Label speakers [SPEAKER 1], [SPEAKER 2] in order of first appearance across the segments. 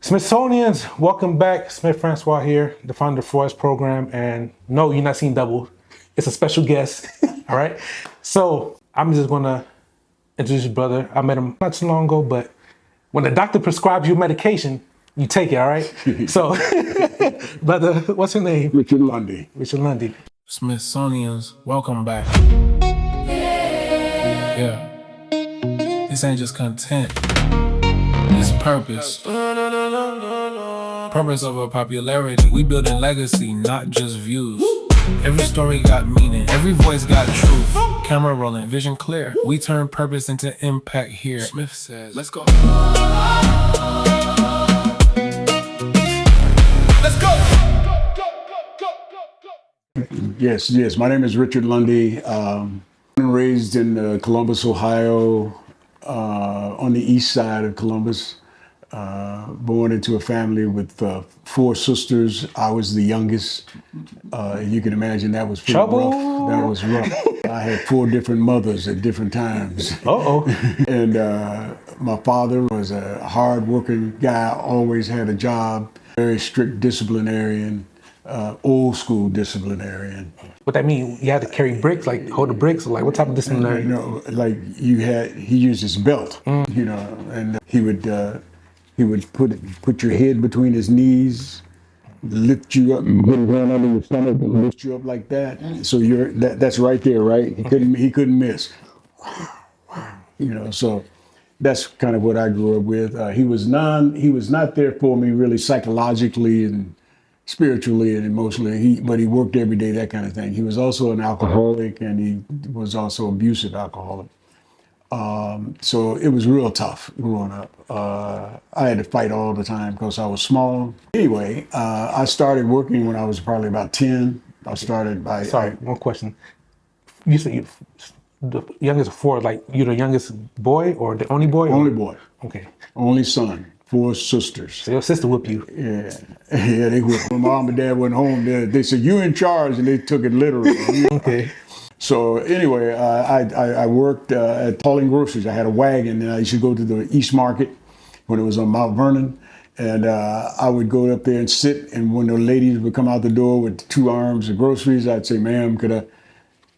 [SPEAKER 1] Smithsonians, welcome back. Smith Francois here, the founder of Forest Program. And no, you're not seeing double. It's a special guest. All right. So I'm just going to introduce your brother. I met him not too long ago, but when the doctor prescribes you medication, you take it. All right. So, brother, what's your name?
[SPEAKER 2] Richard Lundy.
[SPEAKER 1] Richard Lundy.
[SPEAKER 3] Smithsonians, welcome back. Yeah. This ain't just content. It's purpose. Purpose over popularity. We building legacy, not just views. Every story got meaning. Every voice got truth. Camera rolling, vision clear. We turn purpose into impact here. Smith says, let's go. Let's go.
[SPEAKER 2] Yes. My name is Richard Lundy. Born and raised in Columbus, Ohio, on the east side of Columbus. Born into a family with 4 sisters. I was the youngest. You can imagine that was pretty rough. That was rough. I had 4 different mothers at different times. And my father was a hard-working guy, always had a job, very strict disciplinarian, old school disciplinarian.
[SPEAKER 1] What that mean? You had to carry bricks, like hold the bricks, or like what type of disciplinarian?
[SPEAKER 2] Like he used his belt, and he would put your head between his knees, lift you up, put his hand under your stomach, and lift you up like that. So that's right there, right? He couldn't miss. So that's kind of what I grew up with. He was not there for me really psychologically and spiritually and emotionally. But he worked every day, that kind of thing. He was also an alcoholic, and he was also abusive alcoholic. So it was real tough growing up. I had to fight all the time because I was small. Anyway, I started working when I was probably about 10. I started by...
[SPEAKER 1] Sorry, one question. You said you're the youngest of 4, like you're the youngest boy or the only boy?
[SPEAKER 2] Only boy.
[SPEAKER 1] Okay.
[SPEAKER 2] Only son. 4 sisters.
[SPEAKER 1] So your sister whooped you?
[SPEAKER 2] Yeah, they whipped. When mom and dad went home, they said, "You in charge," and they took it literally.
[SPEAKER 1] Okay.
[SPEAKER 2] So anyway, I worked at Pauling Groceries. I had a wagon, and I used to go to the East Market when it was on Mount Vernon, and I would go up there and sit. And when the ladies would come out the door with 2 arms of groceries, I'd say, "Ma'am, could I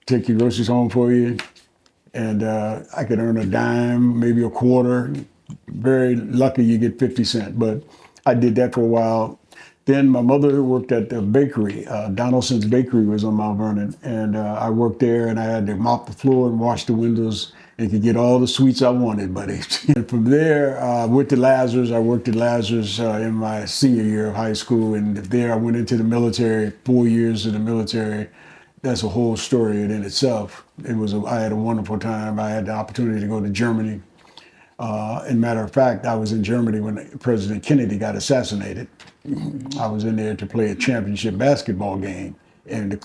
[SPEAKER 2] take your groceries home for you?" And I could earn a dime, maybe a quarter. Very lucky you get 50 cents, but I did that for a while. Then my mother worked at the bakery. Donaldson's Bakery was on Mount Vernon, and I worked there, and I had to mop the floor and wash the windows and could get all the sweets I wanted, buddy. And from there, I went to Lazarus. I worked at Lazarus in my senior year of high school, and there I went into the military, 4 years in the military. That's a whole story in itself. I had a wonderful time. I had the opportunity to go to Germany. Matter of fact, I was in Germany when President Kennedy got assassinated. I was in there to play a championship basketball game, and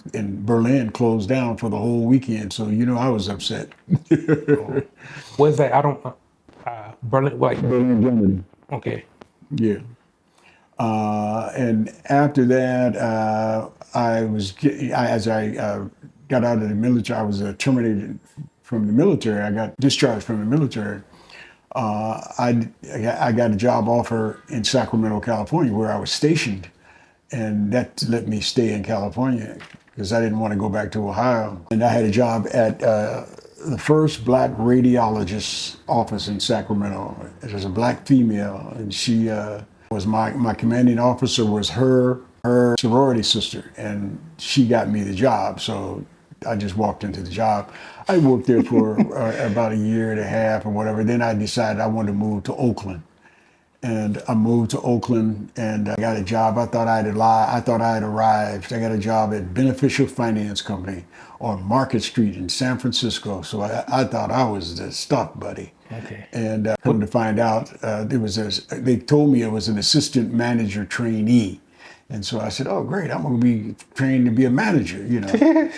[SPEAKER 2] Berlin closed down for the whole weekend. So I was upset.
[SPEAKER 1] What's that? I don't. Berlin, like
[SPEAKER 2] Berlin, Germany.
[SPEAKER 1] Okay.
[SPEAKER 2] Yeah. And after that, as I got out of the military, I was terminated from the military. I got discharged from the military. I got a job offer in Sacramento, California, where I was stationed, and that let me stay in California because I didn't want to go back to Ohio. And I had a job at the first black radiologist's office in Sacramento. It was a black female, and she was my commanding officer was her sorority sister, and she got me the job. So I just walked into the job. I worked there for about a year and a half or whatever. Then I decided I wanted to move to Oakland. And I moved to Oakland, and I got a job. I thought I had arrived. I got a job at Beneficial Finance Company on Market Street in San Francisco. So I thought I was the stuff, buddy.
[SPEAKER 1] Okay.
[SPEAKER 2] And come to find out, they told me it was an assistant manager trainee. And so I said, "Oh, great, I'm going to be trained to be a manager,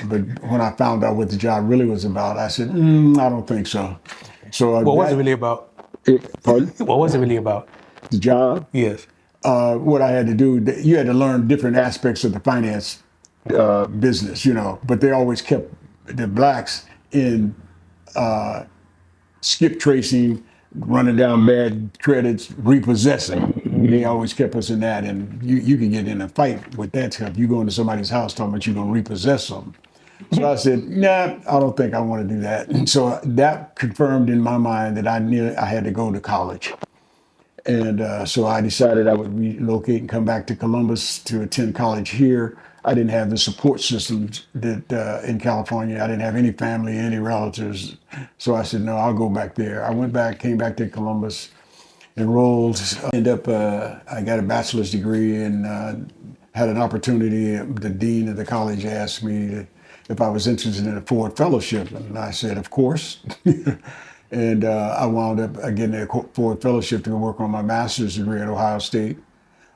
[SPEAKER 2] But when I found out what the job really was about, I said, I don't think so. So
[SPEAKER 1] what was it really about?
[SPEAKER 2] Pardon?
[SPEAKER 1] What was it really about?
[SPEAKER 2] The job?
[SPEAKER 1] Yes.
[SPEAKER 2] What I had to do, you had to learn different aspects of the finance business, but they always kept the blacks in skip tracing, running down bad credits, repossessing. They always kept us in that, and you can get in a fight with that stuff. You go into somebody's house talking about you're going to repossess something. So I said, nah, I don't think I want to do that. And so that confirmed in my mind that I had to go to college. And so I decided I would relocate and come back to Columbus to attend college here. I didn't have the support systems that in California. I didn't have any family, any relatives. So I said, no, I'll go back there. I went back, came back to Columbus, enrolled, I got a bachelor's degree and had an opportunity. The dean of the college asked me if I was interested in a Ford Fellowship. And I said, of course. And I wound up getting a Ford Fellowship to work on my master's degree at Ohio State.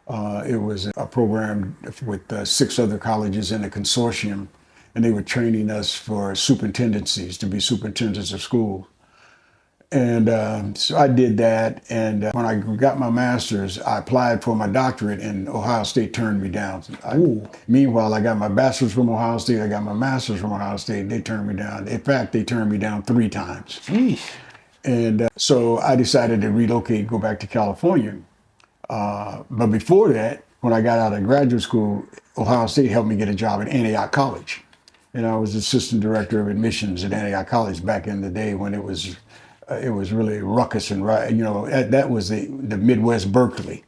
[SPEAKER 2] It was a program with 6 other colleges in a consortium, and they were training us for superintendencies to be superintendents of schools. And so I did that, and when I got my master's, I applied for my doctorate, and Ohio State turned me down. Meanwhile, I got my bachelor's from Ohio State, I got my master's from Ohio State, they turned me down. In fact, they turned me down 3 times.
[SPEAKER 1] Jeez.
[SPEAKER 2] And so I decided to relocate, go back to California. But before that, when I got out of graduate school, Ohio State helped me get a job at Antioch College. And I was assistant director of admissions at Antioch College back in the day when it was really ruckus and that was the Midwest Berkeley,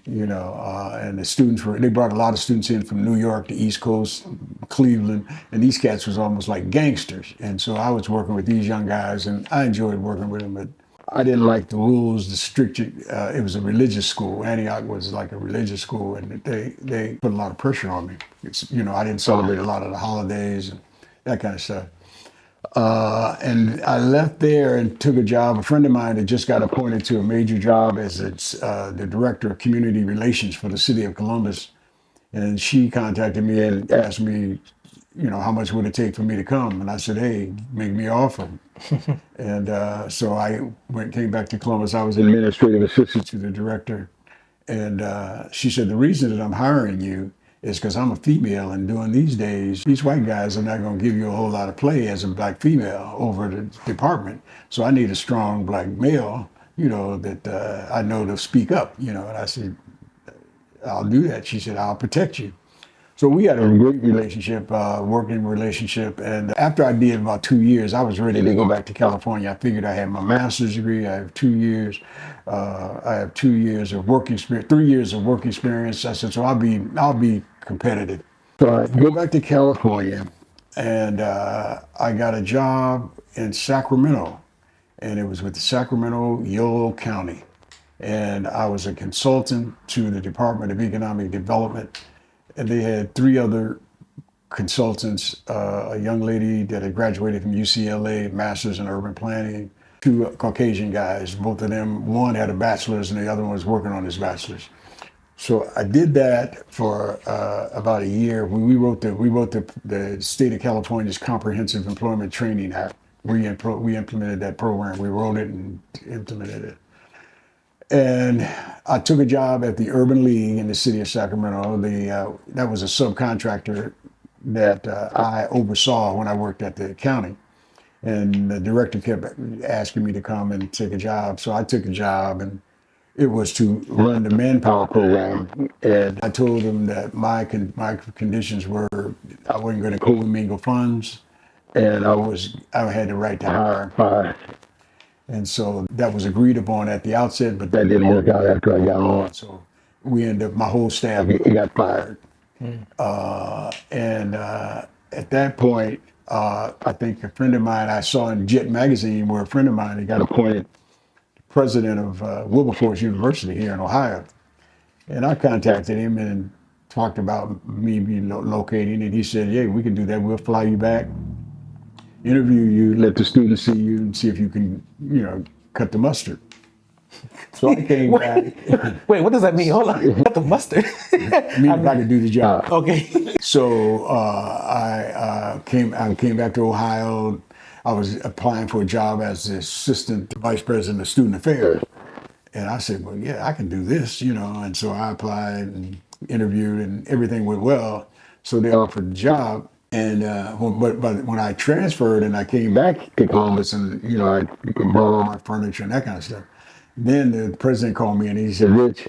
[SPEAKER 2] and the students they brought a lot of students in from New York, the East Coast, Cleveland, and these cats was almost like gangsters. And so I was working with these young guys, and I enjoyed working with them, but I didn't like the rules, the strict. It was a religious school. Antioch was like a religious school, and they put a lot of pressure on me. I didn't celebrate a lot of the holidays and that kind of stuff. And I left there and took a job. A friend of mine had just got appointed to a major job as the director of community relations for the city of Columbus. And she contacted me and asked me, how much would it take for me to come? And I said, hey, make me an offer. And so I came back to Columbus. I was administrative assistant to the director. And she said, the reason that I'm hiring you is because I'm a female, and during these days, these white guys are not going to give you a whole lot of play as a black female over the department. So I need a strong black male, that I know to speak up, And I said, I'll do that. She said, I'll protect you. So we had a great relationship, working relationship. And after I did about 2 years, I was ready to go back to California. I figured I had my master's degree. I have 2 years. I have 2 years of work experience, 3 years of work experience. I said, so I'll be competitive. So I go back to California, and I got a job in Sacramento, and it was with the Sacramento Yolo County. And I was a consultant to the Department of Economic Development. And they had 3 other consultants, a young lady that had graduated from UCLA, master's in urban planning, 2 Caucasian guys. Both of them, one had a bachelor's and the other one was working on his bachelor's. So I did that for about a year. We wrote the state of California's Comprehensive Employment Training Act. We implemented that program. We wrote it and implemented it. And I took a job at the Urban League in the city of Sacramento. That was a subcontractor that I oversaw when I worked at the county. And the director kept asking me to come and take a job. So I took a job, and it was to run the manpower program. And I told them that my conditions were I wasn't going to commingle funds, and I had the right to hire and fire. And so that was agreed upon at the outset, but that didn't work out after I got on. So we ended up, my whole staff got fired. And at that point, I think a friend of mine I saw in Jet magazine, where a friend of mine had got appointed president of Wilberforce University here in Ohio. And I contacted him and talked about me being locating, and he said, yeah, we can do that. We'll fly you back, interview you, let the students see you, and see if you can, cut the mustard. So I came back.
[SPEAKER 1] Wait, what does that mean? Hold on. Cut the mustard.
[SPEAKER 2] Mean if I could do the job.
[SPEAKER 1] Okay.
[SPEAKER 2] So I came back to Ohio. I was applying for a job as the assistant vice president of student affairs. And I said, well, yeah, I can do this, And so I applied and interviewed, and everything went well. So they offered the job. And but when I transferred and I came back to Columbus, and I brought all my furniture and that kind of stuff, then the president called me and he said, Rich,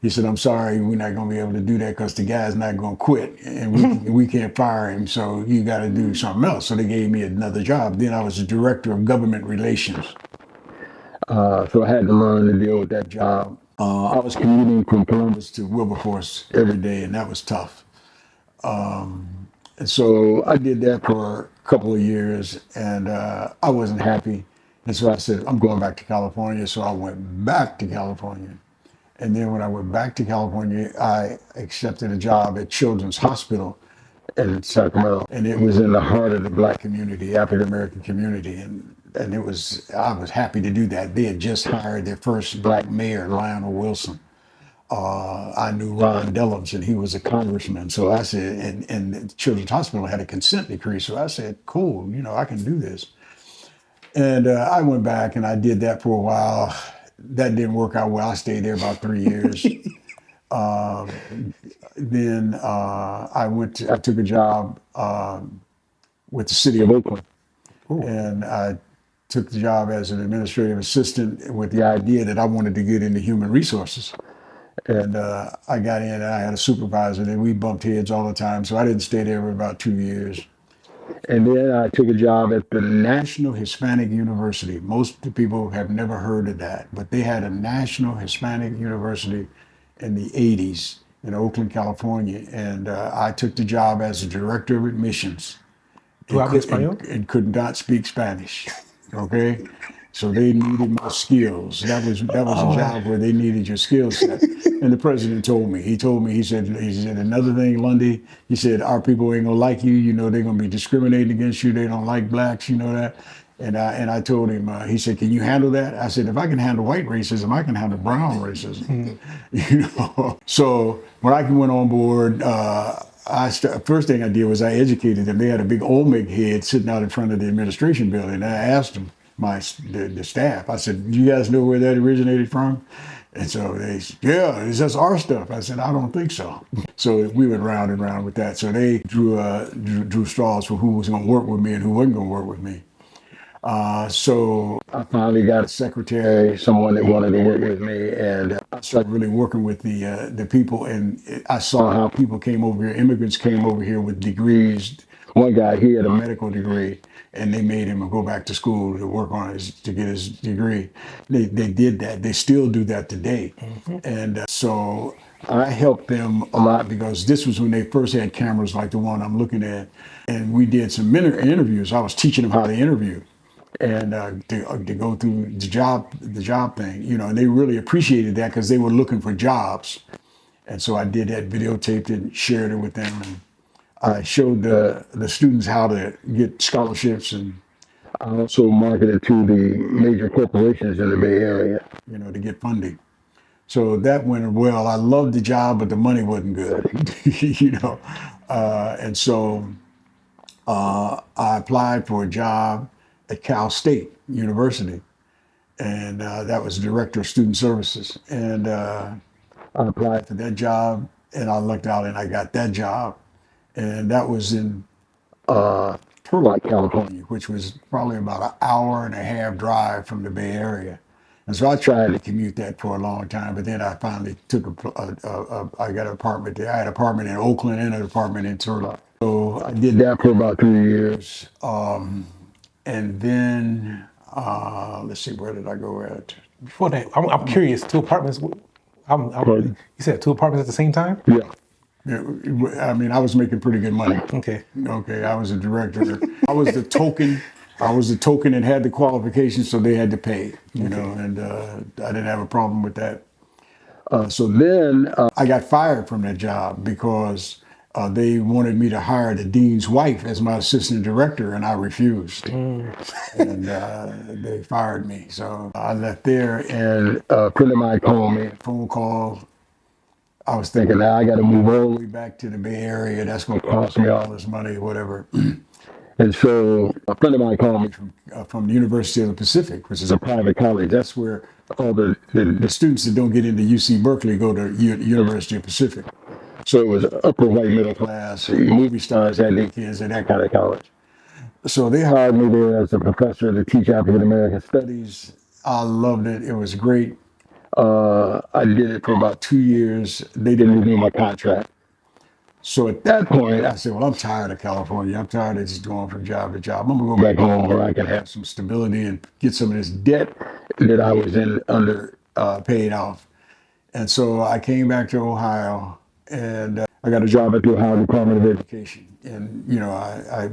[SPEAKER 2] He said, I'm sorry, we're not going to be able to do that because the guy's not going to quit and we can't fire him. So you got to do something else. So they gave me another job. Then I was the director of government relations. So I had to learn to deal with that job. I was commuting from Columbus to Wilberforce every day, and that was tough. And so I did that for a couple of years, and I wasn't happy. And so I said, I'm going back to California. So I went back to California. And then when I went back to California, I accepted a job at Children's Hospital in Sacramento. And it was in the heart of the Black community, African American community. And I was happy to do that. They had just hired their first Black mayor, Lionel Wilson. I knew Ron Dellums, and he was a congressman. So I said, and the Children's Hospital had a consent decree. So I said, cool, I can do this. And I went back and I did that for a while. That didn't work out well. I stayed there about 3 years. Then I took a job with the city of Oakland. Ooh. And I took the job as an administrative assistant with the idea that I wanted to get into human resources. And I got in and I had a supervisor and we bumped heads all the time. So I didn't stay there for about 2 years. And then I took a job at the National Hispanic University. Most of the people have never heard of that, but they had a National Hispanic University in the 80s in Oakland, California. And I took the job as a director of admissions and could not speak Spanish. Okay? So they needed my skills. That was a job where they needed your skill set. And the president told me, he said, another thing, Lundy, he said, our people ain't gonna like you. They're gonna be discriminating against you. They don't like blacks, that. And I told him, he said, can you handle that? I said, if I can handle white racism, I can handle brown racism. So when I went on board, first thing I did was I educated them. They had a big Olmec head sitting out in front of the administration building. And I asked them, the staff, I said, do you guys know where that originated from? And so they said, yeah, that's our stuff. I said, I don't think so. So we went round and round with that. So they drew straws for who was going to work with me and who wasn't going to work with me. So I finally got a secretary, someone that wanted to work with me, and I started really working with the people. And I saw how people came over here, immigrants came over here with degrees. One guy, he had a medical degree, and they made him go back to school to work on to get his degree. They did that. They still do that today. Mm-hmm. And so I helped them a lot because this was when they first had cameras like the one I'm looking at. And we did some interviews. I was teaching them how to interview and to go through the job thing, and they really appreciated that because they were looking for jobs. And so I did that, videotaped it, and shared it with them. And I showed the students how to get scholarships, and I also marketed to the major corporations in the Bay Area, to get funding. So that went well. I loved the job, but the money wasn't good, And so I applied for a job at Cal State University, and that was Director of Student Services. And I applied for that job, and I lucked out, and I got that job. And that was in Turlock, California, which was probably about an hour and a half drive from the Bay Area. And so I tried to commute that for a long time, but then I finally took I got an apartment there. I had an apartment in Oakland and an apartment in Turlock. So I did that for about 3 years. And then, let's see, where did I go at?
[SPEAKER 1] Before that, I'm curious, 2 apartments, you said 2 apartments at the same time?
[SPEAKER 2] Yeah. I mean, I was making pretty good money.
[SPEAKER 1] Okay.
[SPEAKER 2] I was a director. I was the token and had the qualifications, so they had to pay, and I didn't have a problem with that. So then I got fired from that job because they wanted me to hire the dean's wife as my assistant director, and I refused. And they fired me. So I left there, and a friend of mine called me, phone call. I was thinking, now I got to move all the way back to the Bay Area. That's going to cost me all this money, whatever. And so a friend of mine called me from the University of the Pacific, which is a private college. That's where all the students that don't get into UC Berkeley go to University of the Pacific. So it was upper white middle class. Movie stars had their kids in that kind of college. So they hired me there as a professor to teach African American studies. I loved it. It was great. I did it for about 2 years. They didn't renew my contract. So at that point, I said, well, I'm tired of California. I'm tired of just going from job to job. I'm going to go back home where I can have some stability and get some of this debt that I was in under paid off. And so I came back to Ohio, and I got a job at the Ohio Department of Education. And, you know,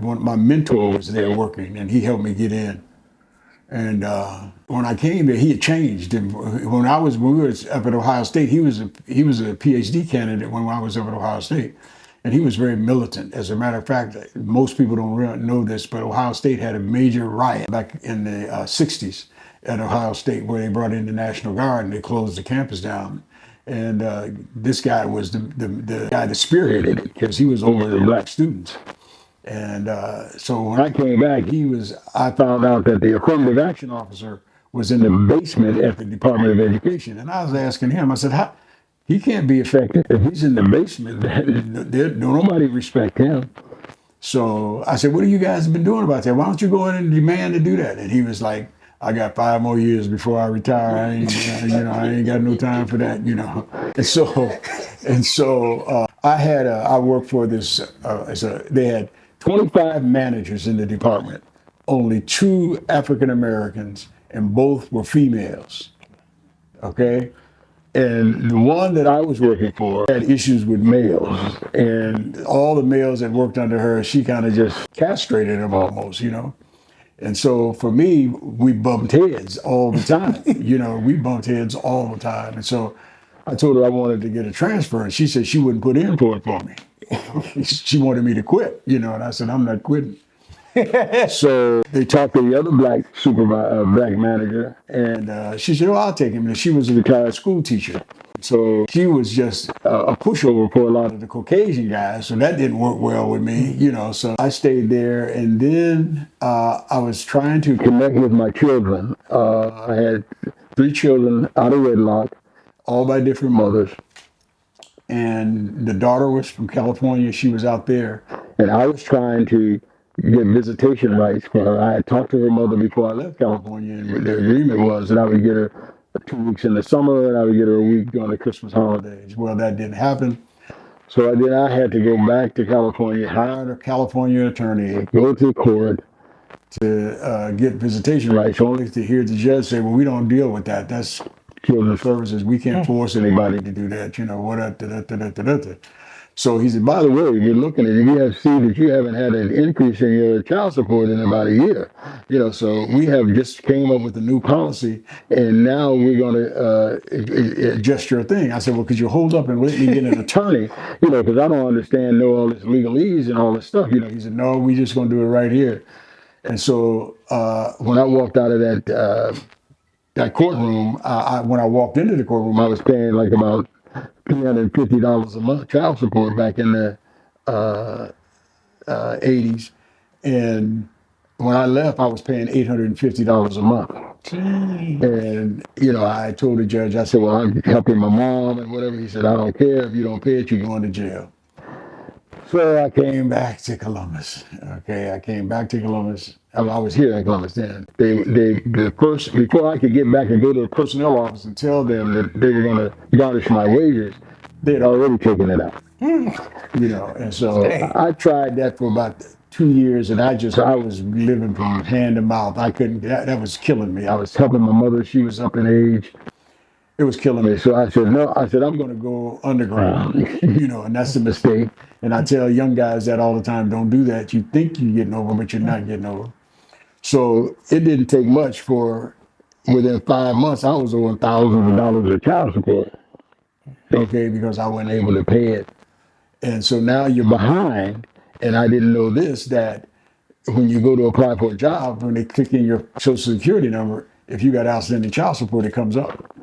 [SPEAKER 2] my mentor was there working, and he helped me get in. And when I came there, he had changed. And when we were up at Ohio State, he was a PhD candidate when I was up at Ohio State, and he was very militant. As a matter of fact, most people don't really know this, but Ohio State had a major riot back in the '60s at Ohio State, where they brought in the National Guard and they closed the campus down. And this guy was the guy that spearheaded it because he was over the black students. And so when I came back, I found out that the affirmative action officer was in the basement at the Department of Education. And I was asking him, I said, how, he can't be effective if he's in the basement. Nobody respect him. So I said, what have you guys been doing about that? Why don't you go in and demand to do that? And he was like, I got 5 more years before I retire. I ain't got no time for that, you know. And so I worked for this, they had 25 managers in the department, only 2 African Americans, and both were females. Okay? And the one that I was working for had issues with males. And all the males that worked under her, she kind of just castrated them almost, you know. And so for me, we bumped heads all the time. We bumped heads all the time. And so I told her I wanted to get a transfer, and she said she wouldn't put in for it for me. She wanted me to quit, and I said, I'm not quitting. So they talked to the other black black manager, and she said, oh, I'll take him. And she was a retired school teacher. So she was just a pushover for a lot of the Caucasian guys. So that didn't work well with me, So I stayed there, and then I was trying to connect with my children. I had 3 children out of wedlock, all by different mothers. And the daughter was from California. She was out there. And I was trying to get visitation rights for her. I had talked to her mother before I left California, and the agreement was that I would get her 2 weeks in the summer and I would get her a week during the Christmas holidays. Well, that didn't happen. So then I had to go back to California, hire a California attorney, go to court to get visitation rights, only to hear the judge say, well, we don't deal with that. That's children's services. We can't force anybody to do that, So he said, by the way, you're looking at it, you have seen that you haven't had an increase in your child support in about a year. So we have just came up with a new policy, and now we're going to adjust your thing. I said, well, could you hold up and let me get an attorney? Because I don't understand all this legalese and all this stuff. He said, no, we're just going to do it right here. And so when I walked out of that courtroom, when I walked into the courtroom, I was paying like about $350 a month child support back in the 80s. And when I left, I was paying $850 a month. And, I told the judge, I said, well, I'm helping my mom and whatever. He said, I don't care. If you don't pay it, you're going to jail. So I came back to Columbus. Okay, I came back to Columbus. I was here in Columbus then. Before I could get back and go to the personnel office and tell them that they were going to garnish my wages, they had already taken it out. And so I tried that for about 2 years, and I was living from hand to mouth. I couldn't. That was killing me. I was helping my mother. She was up in age. It was killing me. So I said, no, I'm going to go underground, and that's a mistake. And I tell young guys that all the time, don't do that. You think you're getting over, but you're not getting over. So it didn't take much for, within 5 months, I was owing thousands of dollars of child support. Okay, because I wasn't able to pay it. And so now you're behind. And I didn't know this, that when you go to apply for a job, when they click in your social security number, if you got outstanding child support, it comes up.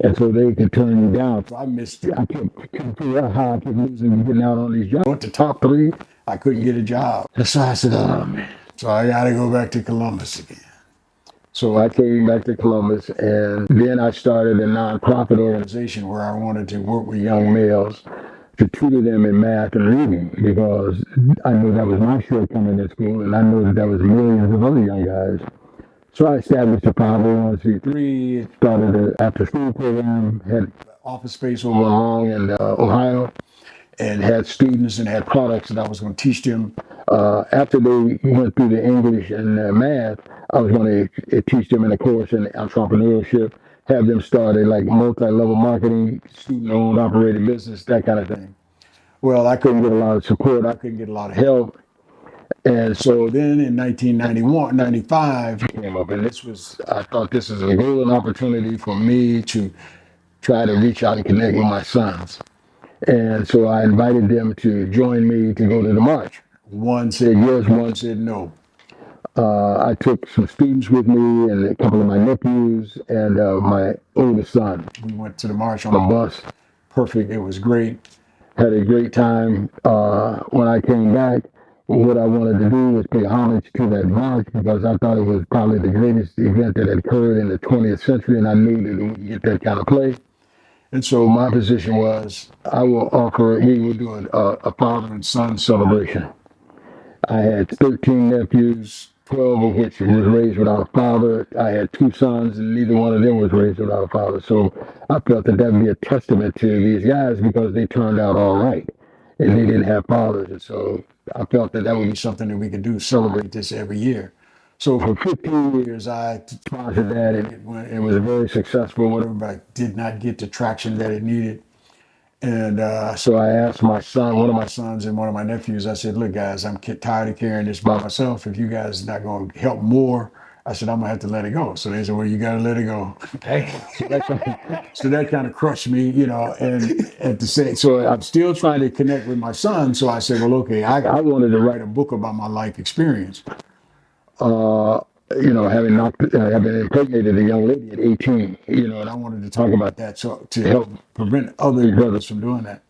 [SPEAKER 2] And so they could turn you down. So I missed it. I couldn't figure out how I kept losing and getting out on these jobs. I went to top 3, I couldn't get a job. And so I said, oh man. So I got to go back to Columbus again. So I came back to Columbus, and then I started a nonprofit organization where I wanted to work with young males to tutor them in math and reading, because I knew that was my shortcoming in school, and I knew that was millions of other young guys. So I established a 501c3, started an after-school program, had office space over along in Ohio, and had students and had products that I was going to teach them. After they went through the English and math, I was going to teach them in a course in entrepreneurship, have them start a like multi-level marketing, student-owned, operated business, that kind of thing. Well, I couldn't get a lot of support. I couldn't get a lot of help. And so then in 1991, 95 came up, and I thought this was a golden opportunity for me to try to reach out and connect with my sons. And so I invited them to join me to go to the march. One said yes, one said no. I took some students with me and a couple of my nephews and my oldest son. We went to the march on a bus. Perfect. It was great. Had a great time. When I came back, what I wanted to do was pay homage to that march because I thought it was probably the greatest event that had occurred in the 20th century, and I knew that we would get that kind of play. And so my position was, we will do a father and son celebration. I had 13 nephews, 12 of which was raised without a father. I had two sons, and neither one of them was raised without a father. So I felt that would be a testament to these guys because they turned out all right, and they didn't have fathers. And so I felt that would be something that we could do, celebrate this every year. So for 15 years, I sponsored that, and it was very successful, whatever, but I did not get the traction that it needed. And so I asked my son, one of my sons and one of my nephews, I said, look, guys, I'm tired of carrying this by myself. If you guys are not going to help more, I said, I'm going to have to let it go. So they said, well, you got to let it go.
[SPEAKER 1] Hey.
[SPEAKER 2] So that kind of crushed me, and at the same, so I'm still trying to connect with my son. So I said, well, okay, I wanted to write a book about my life experience. Having impregnated a young lady at 18, and I wanted to talk about that so to help prevent other brothers from doing that.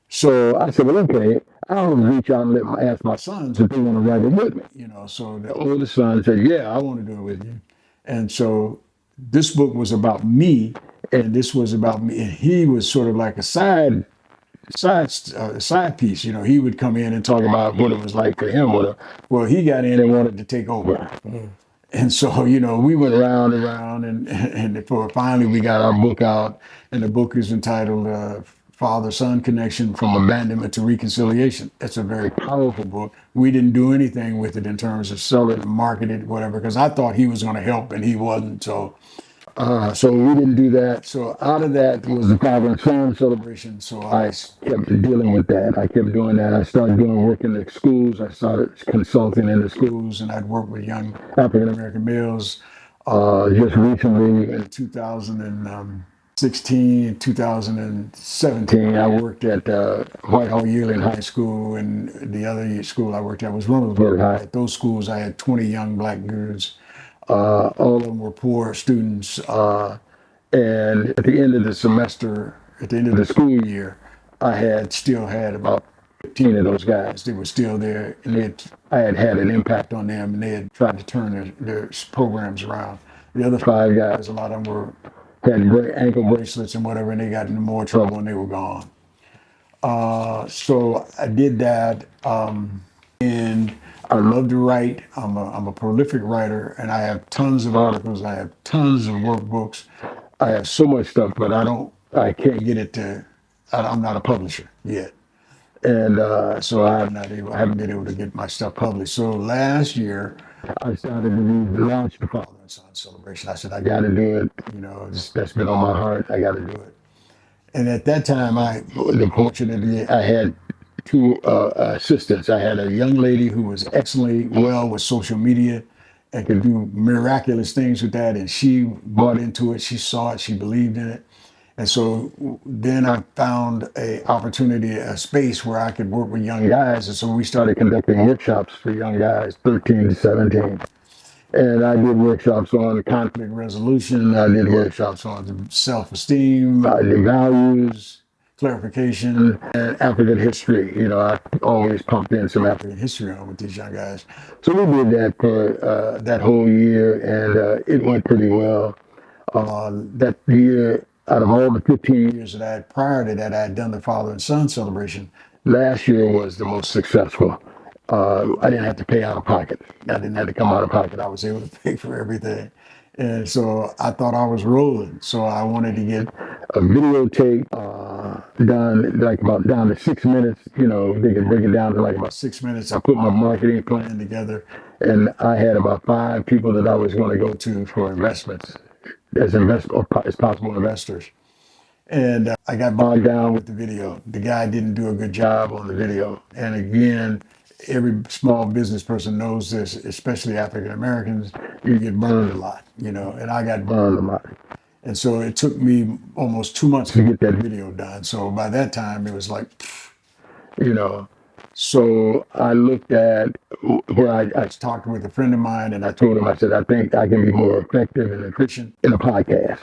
[SPEAKER 2] So I said, well, okay, I'll reach out and ask my sons if they want to write it with me, So the oldest son said, yeah, I want to do it with you. And so this book was about me, and this was about me, and he was sort of like a side piece. He would come in and talk about what it was like for him. Well, he got in and wanted to take over. And so, we went round and round, and before finally we got our book out, and the book is entitled Father-Son Connection from Abandonment to Reconciliation. It's a very powerful book. We didn't do anything with it in terms of sell it, market it, whatever, because I thought he was going to help, and he wasn't. So we didn't do that. So out of that was the father and son celebration. So I kept dealing with that. I kept doing that. I started doing work in the schools. I started consulting in the schools, and I'd work with young African American males. Just recently in 2016, 2017, I worked at Whitehall Yearling High School, and the other school I worked at was Reynoldsburg High. At those schools, I had 20 young black girls. All of them were poor students. And at the end of the semester, at the end of the school year, still had about 15 of those guys. They were still there, and I had an impact on them, and they had tried to turn their programs around. The other five guys, a lot of them had ankle bracelets and whatever, and they got into more trouble, and they were gone. So I did that. And I love to write. I'm a prolific writer, and I have tons of articles. I have tons of workbooks. I have so much stuff, but I can't get it I'm not a publisher yet. And so I haven't been able to get my stuff published. So last year, I started to launch the Father and Son celebration. I said, I got to do it. That's been on my heart. I got to do it. And at that time, fortunately, I had two assistants. I had a young lady who was excellently well with social media and could do miraculous things with that. And she bought into it. She saw it. She believed in it. And so then I found a space where I could work with young guys. And so we started conducting workshops for young guys, 13 to 17. And I did workshops on conflict resolution. I did workshops on self-esteem. I did values, clarification, and African history. I always pumped in some African history on with these young guys. So we did that for that whole year, and it went pretty well. That year, out of all the 15 years that I had prior to that, I had done the father and son celebration. Last year was the most successful. I didn't have to pay out of pocket. I didn't have to come out of pocket. I was able to pay for everything. And so I thought I was rolling. So I wanted to get a videotape done, like about down to 6 minutes. You know, they can break it down to like about 6 minutes. I put my marketing plan together, and I had about 5 people that I was going to go to for investments as possible investors. And I got bogged down with the video. The guy didn't do a good job on the video. And again, every small business person knows this, especially African Americans, you get burned a lot, you know, and I got burned a lot. And so it took me almost 2 months to get that video done. So by that time, it was like, you know, so I looked at where I talked with a friend of mine and I told him, I said, I think I can be more effective and efficient in a podcast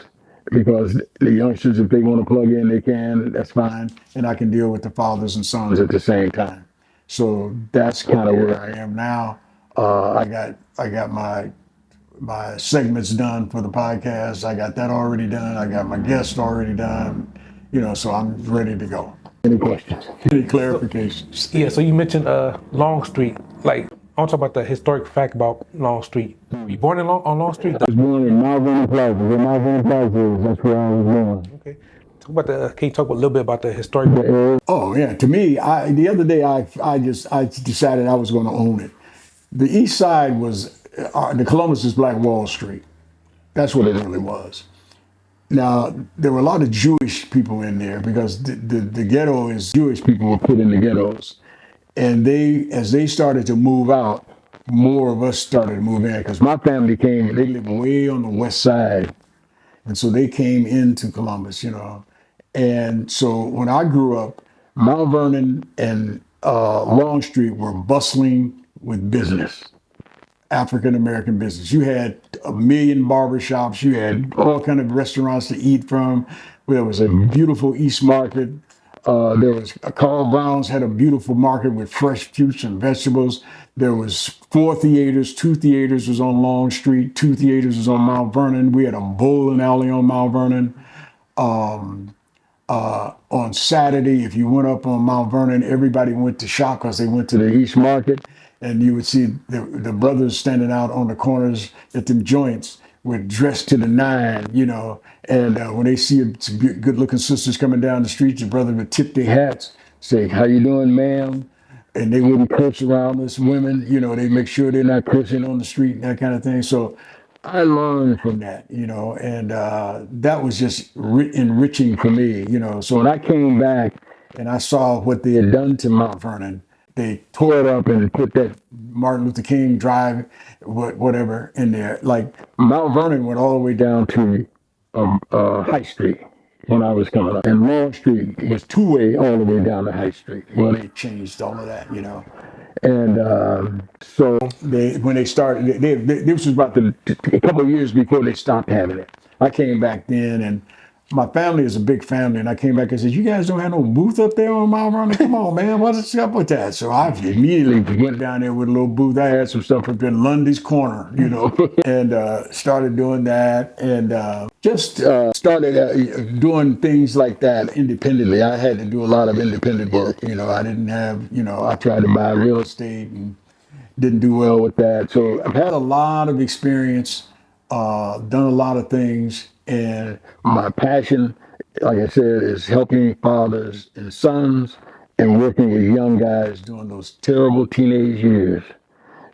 [SPEAKER 2] because the youngsters, if they want to plug in, they can, that's fine. And I can deal with the fathers and sons at the same time. So that's kind of where I am now. I got my segments done for the podcast. I got that already done. I got my guest already done. You know, so I'm ready to go. Any questions? Any clarifications?
[SPEAKER 1] Yeah, so you mentioned Long Street. Like, I want to talk about the historic fact about Long Street. Were you born on Long Street?
[SPEAKER 2] I was born in Mount Vernon Plaza. Where Mount Vernon Plaza is, that's where I was born.
[SPEAKER 1] Okay. Can you talk a little bit about the historic?
[SPEAKER 2] Oh yeah, to me, the other day I decided I was going to own it. The East Side was the Columbus is Black Wall Street. That's what it really was. Now there were a lot of Jewish people in there because the ghetto is Jewish people were put in the ghettos, and as they started to move out, more of us started to move in because my family came. They lived way on the west side. And so they came into Columbus, you know. And so when I grew up, Mount Vernon and Long Street were bustling with business, African American business. You had a million barbershops. You had all kind of restaurants to eat from. There was a beautiful East Market. There was Carl Brown's had a beautiful market with fresh fruits and vegetables. There was 4 theaters. 2 theaters was on Long Street. 2 theaters was on Mount Vernon. We had a bowling alley on Mount Vernon. On Saturday, if you went up on Mount Vernon, everybody went to shop because they went to the East Market, and you would see the brothers standing out on the corners at them joints with dressed to the nine, you know. And when they see good-looking sisters coming down the street, the brother would tip their hats, say, "How you doing, ma'am?" And they wouldn't curse around us women, you know. They make sure they're not cursing on the street and that kind of thing. So I learned from that, you know, and that was just enriching for me, you know. So when I came back and I saw what they had done to Mount Vernon, they tore it up and put that Martin Luther King Drive, whatever, in there. Like Mount Vernon went all the way down to High Street when I was coming up, and Long Street was two-way all the way down to High Street. Well, they changed all of that, you know. And so when they started, this was about a couple of years before they stopped having it. I came back then, and my family is a big family, and I came back and said, "You guys don't have no booth up there on Mount Vernon? Come on, man, what's up with that?" So I immediately went down there with a little booth. I had some stuff up in Lundy's corner, you know, and started doing that, and just started doing things like that independently. I had to do a lot of independent work. You know, I didn't have, you know, I tried to buy real estate and didn't do well with that. So I've had a lot of experience, done a lot of things, and my passion, like I said, is helping fathers and sons and working with young guys during those terrible teenage years.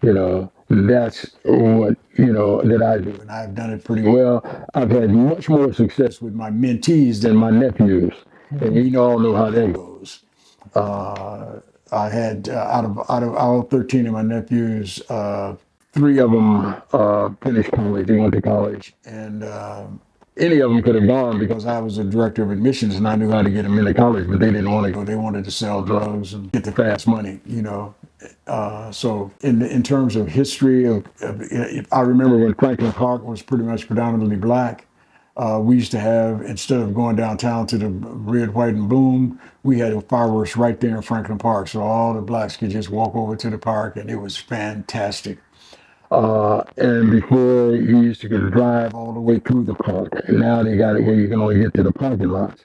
[SPEAKER 2] You know, that's what, you know, that I do. And I've done it pretty well. I've had much more success with my mentees than my nephews. And you all know how that goes. I had, out of all 13 of my nephews, 3 of them finished college. They went to college. And any of them could have gone because I was a director of admissions and I knew how to get them into college, but they didn't want to go. They wanted to sell drugs and get the fast money, you know. So in terms of history, I remember when Franklin Park was pretty much predominantly black. We used to have, instead of going downtown to the red, white, and boom, we had fireworks right there in Franklin Park. So all the blacks could just walk over to the park, and it was fantastic. And before, you used to get drive all the way through the park. And now they got it where you can only get to the parking lots.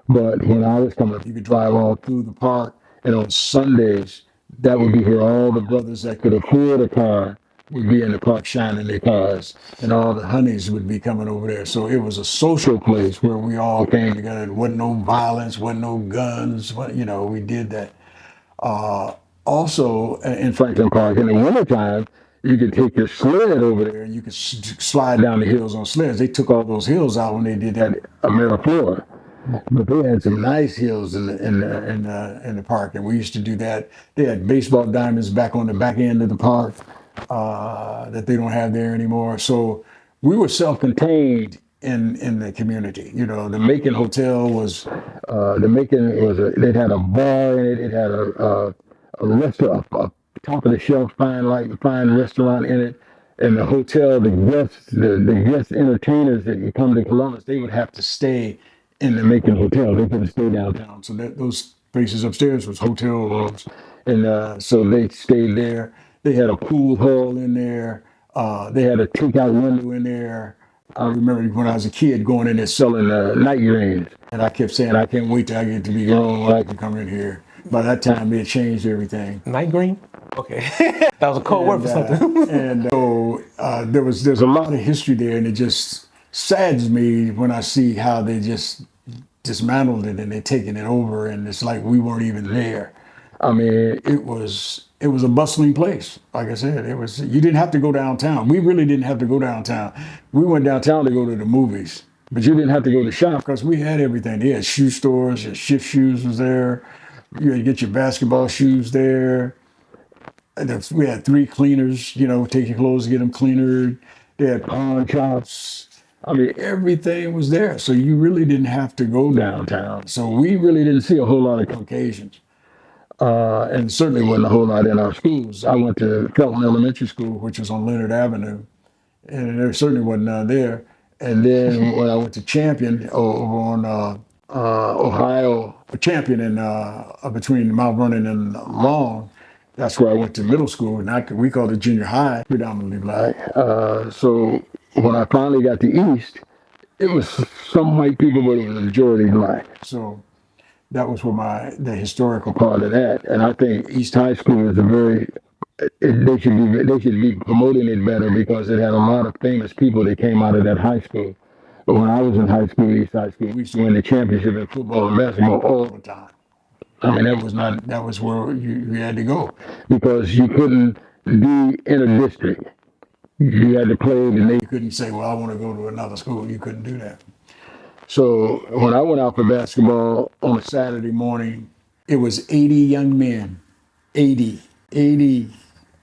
[SPEAKER 2] But when I was coming up, you could drive all through the park. And on Sundays, that would be where all the brothers that could afford a car would be in the park shining their cars, and all the honeys would be coming over there. So it was a social place where we all came together. There wasn't no violence, wasn't no guns. We did that. Uh, Also, in Franklin Park, in the wintertime, you could take your sled over there and you could slide down the hills on sleds. They took all those hills out when they did that Ameriflora. But they had some nice hills in the park, and we used to do that. They had baseball diamonds back on the back end of the park that they don't have there anymore. So we were self-contained in the community. The Macon Hotel was the Macon was it had a bar in it. It had a restaurant, a top of the shelf fine restaurant in it. And the hotel, the guest entertainers that would come to Columbus, they would have to stay in the Macon Hotel. They couldn't stay downtown. So those places upstairs was hotel rooms, and so they stayed there. They had a pool hall in there. They had a takeout window in there. I remember when I was a kid going in there selling night greens, and I kept saying, "I can't wait till I get to be grown when I can come in here." By that time, they had changed everything.
[SPEAKER 1] Night green? Okay. That was a code word for something.
[SPEAKER 2] And so there's a lot of history there, and it just saddens me when I see how they just dismantled it and they're taking it over, and it's like we weren't even there. I mean, it was a bustling place. Like I said, you didn't have to go downtown. We really didn't have to go downtown. We went downtown to go to the movies, but you didn't have to go to shop because we had everything. They had shoe stores. Your Shift Shoes was there. You had to get your basketball shoes there. We had 3 cleaners, take your clothes, get them cleanered. They had pawn shops. I mean, everything was there. So you really didn't have to go downtown. So we really didn't see a whole lot of Caucasians. And certainly wasn't a whole lot in our schools. I went to Felton Elementary School, which was on Leonard Avenue, and there certainly wasn't none there. And then when I went to Champion over on Ohio, Champion in between Mount Vernon and Long, that's where I went to middle school, and we called it junior high, predominantly black. So when I finally got to East, it was some white people, but it was a majority black. So that was where the historical part of that. And I think East High School is they should be promoting it better because it had a lot of famous people that came out of that high school. But when I was in high school, East High School, we used to win the championship in football and basketball all the time. I mean, that was where you had to go because you couldn't be in a district. You had to play, and you couldn't say, well, I want to go to another school. You couldn't do that. So when I went out for basketball on a Saturday morning, it was 80 young men, 80.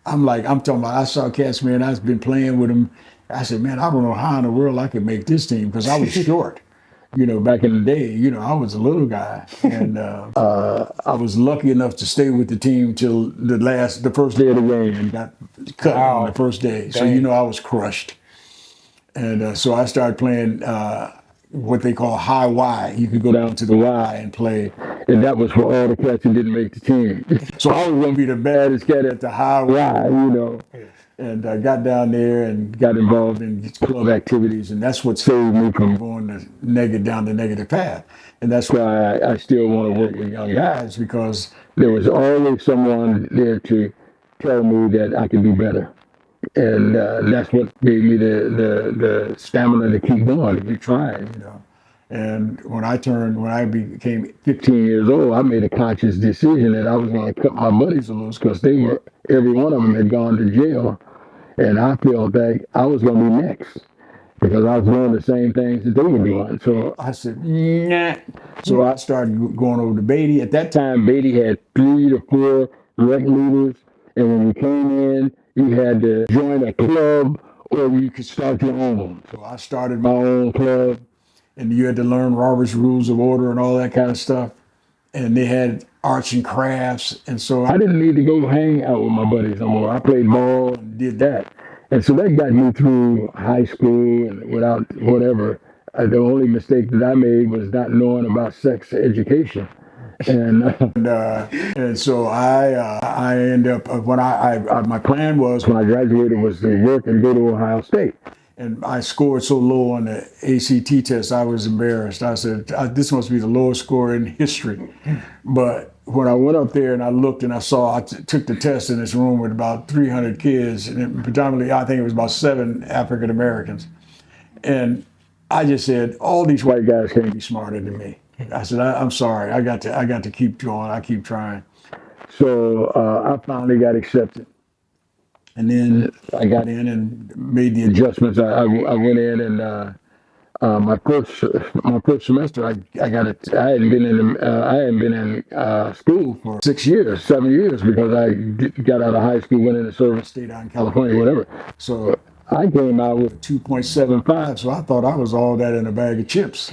[SPEAKER 2] I'm talking about, I saw cats, man, I've been playing with them. I said, man, I don't know how in the world I could make this team because I was short. Back in the day, I was a little guy, and I was lucky enough to stay with the team till the first day of the game, and got cut on the first day.
[SPEAKER 1] Dang.
[SPEAKER 2] So I was crushed, and so I started playing what they call high Y. You could go down to the Y and play, and that was for all the cats who didn't make the team. So I was gonna be the baddest cat at the high Y, And I got down there and got involved in club activities, and that's what saved me from going down the negative path. And that's why I still want to work with young guys, because there was always someone there to tell me that I could do better. And that's what gave me the stamina to keep going, to keep trying. And when I became 15 years old, I made a conscious decision that I was going to cut my buddies loose because every one of them had gone to jail. And I felt that I was going to be next because I was doing the same things that they were doing. So I said, nah. So I started going over to Beatty. At that time, Beatty had 3 to 4 rec leaders. And when you came in, you had to join a club or you could start your own. So I started my own club, and you had to learn Robert's Rules of Order and all that kind of stuff. And they had arts and crafts. And so I didn't need to go hang out with my buddies no more. I played ball and did that. And so that got me through high school and without whatever. The only mistake that I made was not knowing about sex education. And so I ended up, my plan was when I graduated was to work and go to Ohio State. And I scored so low on the ACT test, I was embarrassed. I said, this must be the lowest score in history. But when I went up there and I looked and I saw, took the test in this room with about 300 kids, and predominantly, I think it was about 7 African Americans. And I just said, all these white guys can't be smarter than me. I said, I'm sorry, I got to keep going. I keep trying. So I finally got accepted. And then I got in and made the adjustments. I went in and my first semester I got it. I hadn't been in school for 6 years, 7 years, because I got out of high school, went into service, stayed out in California, whatever. So I came out with 2.75. So I thought I was all that in a bag of chips.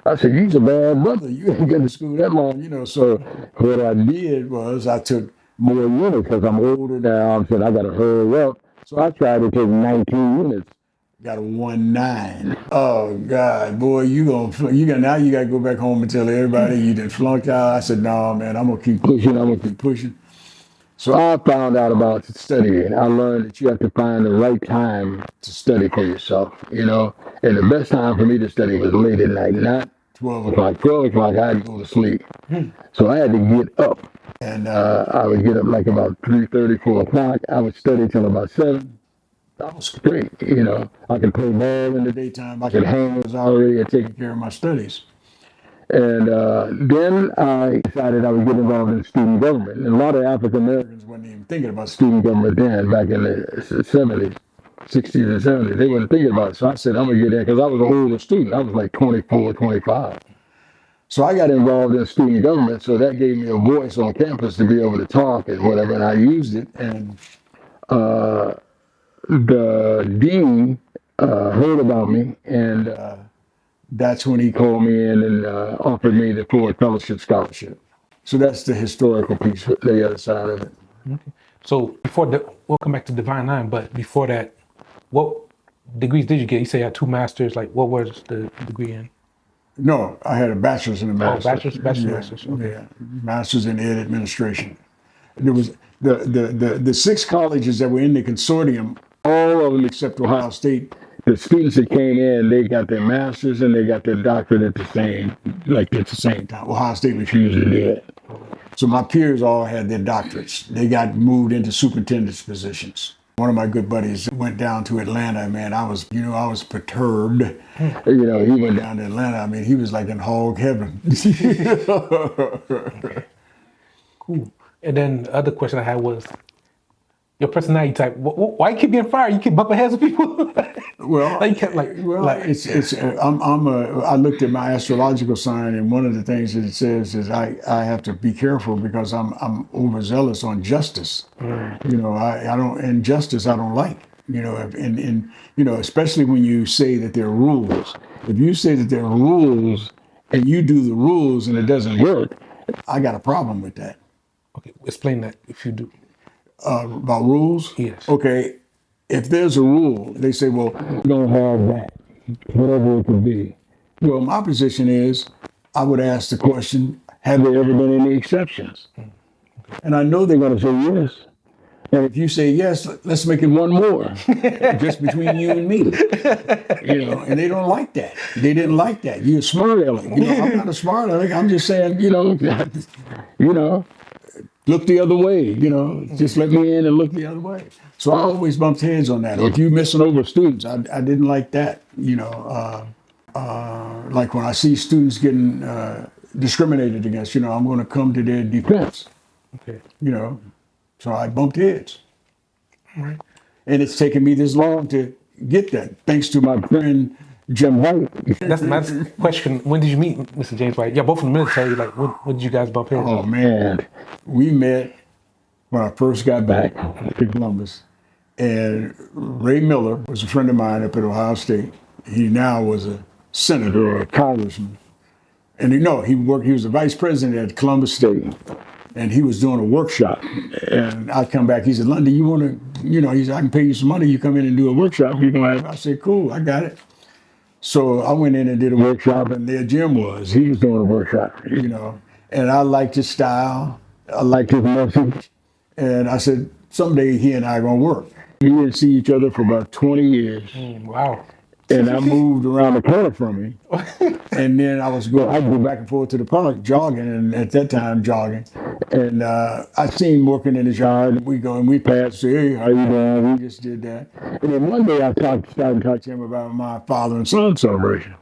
[SPEAKER 2] I said, "You's a bad brother. You ain't been to school that long, you know." So what I did was I took more units because I'm older now. I said I got to hurry up. So I tried to take 19 units. Got a 1.9. Oh God, boy, you got now. You got to go back home and tell everybody you did flunked out. I said, "No, man, I'm gonna keep pushing. I'm gonna keep pushing." So I found out about studying. I learned that you have to find the right time to study for yourself, you know. And the best time for me to study was late at night, not 12 o'clock. 12 o'clock, I had to go to sleep. So I had to get up. And I would get up like about 3:30, 4 o'clock. I would study till about 7. That was great, you know. I could play ball in the daytime. I could hang. I was already taking care of my studies. And then I decided I would get involved in student government. And a lot of African Americans weren't even thinking about student government then, back in the 70s, 60s and 70s. They weren't thinking about it. So I said, I'm going to get in, because I was an older student. I was like 24, 25. So I got involved in student government. So that gave me a voice on campus to be able to talk and whatever. And I used it. And the dean heard about me, and that's when he called me in and offered me the Ford Fellowship Scholarship. So that's the historical piece, the other side of it.
[SPEAKER 1] Okay. So we'll come back to Divine Nine, but before that, what degrees did you get? You say you had 2 masters. Like, what was the degree in?
[SPEAKER 2] No, I had a bachelor's and a master's.
[SPEAKER 1] Master's. Okay.
[SPEAKER 2] Yeah, master's in ed administration. There was the 6 colleges that were in the consortium, all of them except Ohio State. The students that came in, they got their master's and they got their doctorate at the same time. Ohio State refused to do it. So my peers all had their doctorates. They got moved into superintendent's positions. One of my good buddies went down to Atlanta. Man, I was perturbed. You know, he went down to Atlanta. I mean, he was like in hog heaven.
[SPEAKER 1] Okay. Cool. And then the other question I had was your personality type. Why you keep getting fired? You keep bumping heads with people.
[SPEAKER 2] Well,
[SPEAKER 1] like you kept
[SPEAKER 2] I looked at my astrological sign, and one of the things that it says is I have to be careful because I'm overzealous on justice. You know, I don't, and justice I don't like. You know, and you know, especially when you say that there are rules. If you say that there are rules and you do the rules and it doesn't work, I got a problem with that.
[SPEAKER 1] Okay, explain that if you do.
[SPEAKER 2] About rules?
[SPEAKER 1] Yes.
[SPEAKER 2] Okay, if there's a rule, they say, well, we don't have that, whatever it could be. Well, my position is, I would ask the question, have there ever been any exceptions? And I know they're going to say yes. And if you say yes, let's make it one more, just between you and me. You know, and they don't like that. They didn't like that. You're a smart aleck. You know, I'm not a smart aleck. I'm just saying, you know, look the other way, you know, just let me in and look the other way. So I always bumped heads on that. If you missing over students, I didn't like that, you know. Like when I see students getting discriminated against, you know, I'm going to come to their defense.
[SPEAKER 1] Okay.
[SPEAKER 2] You know, so I bumped heads.
[SPEAKER 1] All right.
[SPEAKER 2] And it's taken me this long to get that, thanks to my friend Jim White.
[SPEAKER 1] That's my question. When did you meet Mr. James White? Yeah, both in the military. Like, when did you guys bump heads?
[SPEAKER 2] Oh man, we met when I first got back to Columbus, and Ray Miller was a friend of mine up at Ohio State. He now was a senator or a congressman, and he was the vice president at Columbus State, and he was doing a workshop. And I come back. He said, "Lundy, you want to? You know," he said, "I can pay you some money. You come in and do a workshop. You can have." I said, "Cool, I got it." So I went in and did a workshop, and there Jim was. He was doing a workshop, you know. And I liked his style. I liked his message. And I said, someday he and I are going to work. We didn't see each other for about 20 years.
[SPEAKER 1] Wow.
[SPEAKER 2] And I moved around the corner from him. And then I'd go back and forth to the park jogging, and at that time jogging. And I seen him working in his yard. We go and we passed, say, hey, how you doing? We just did that. And then one day I started to talk to him about my father and son celebration.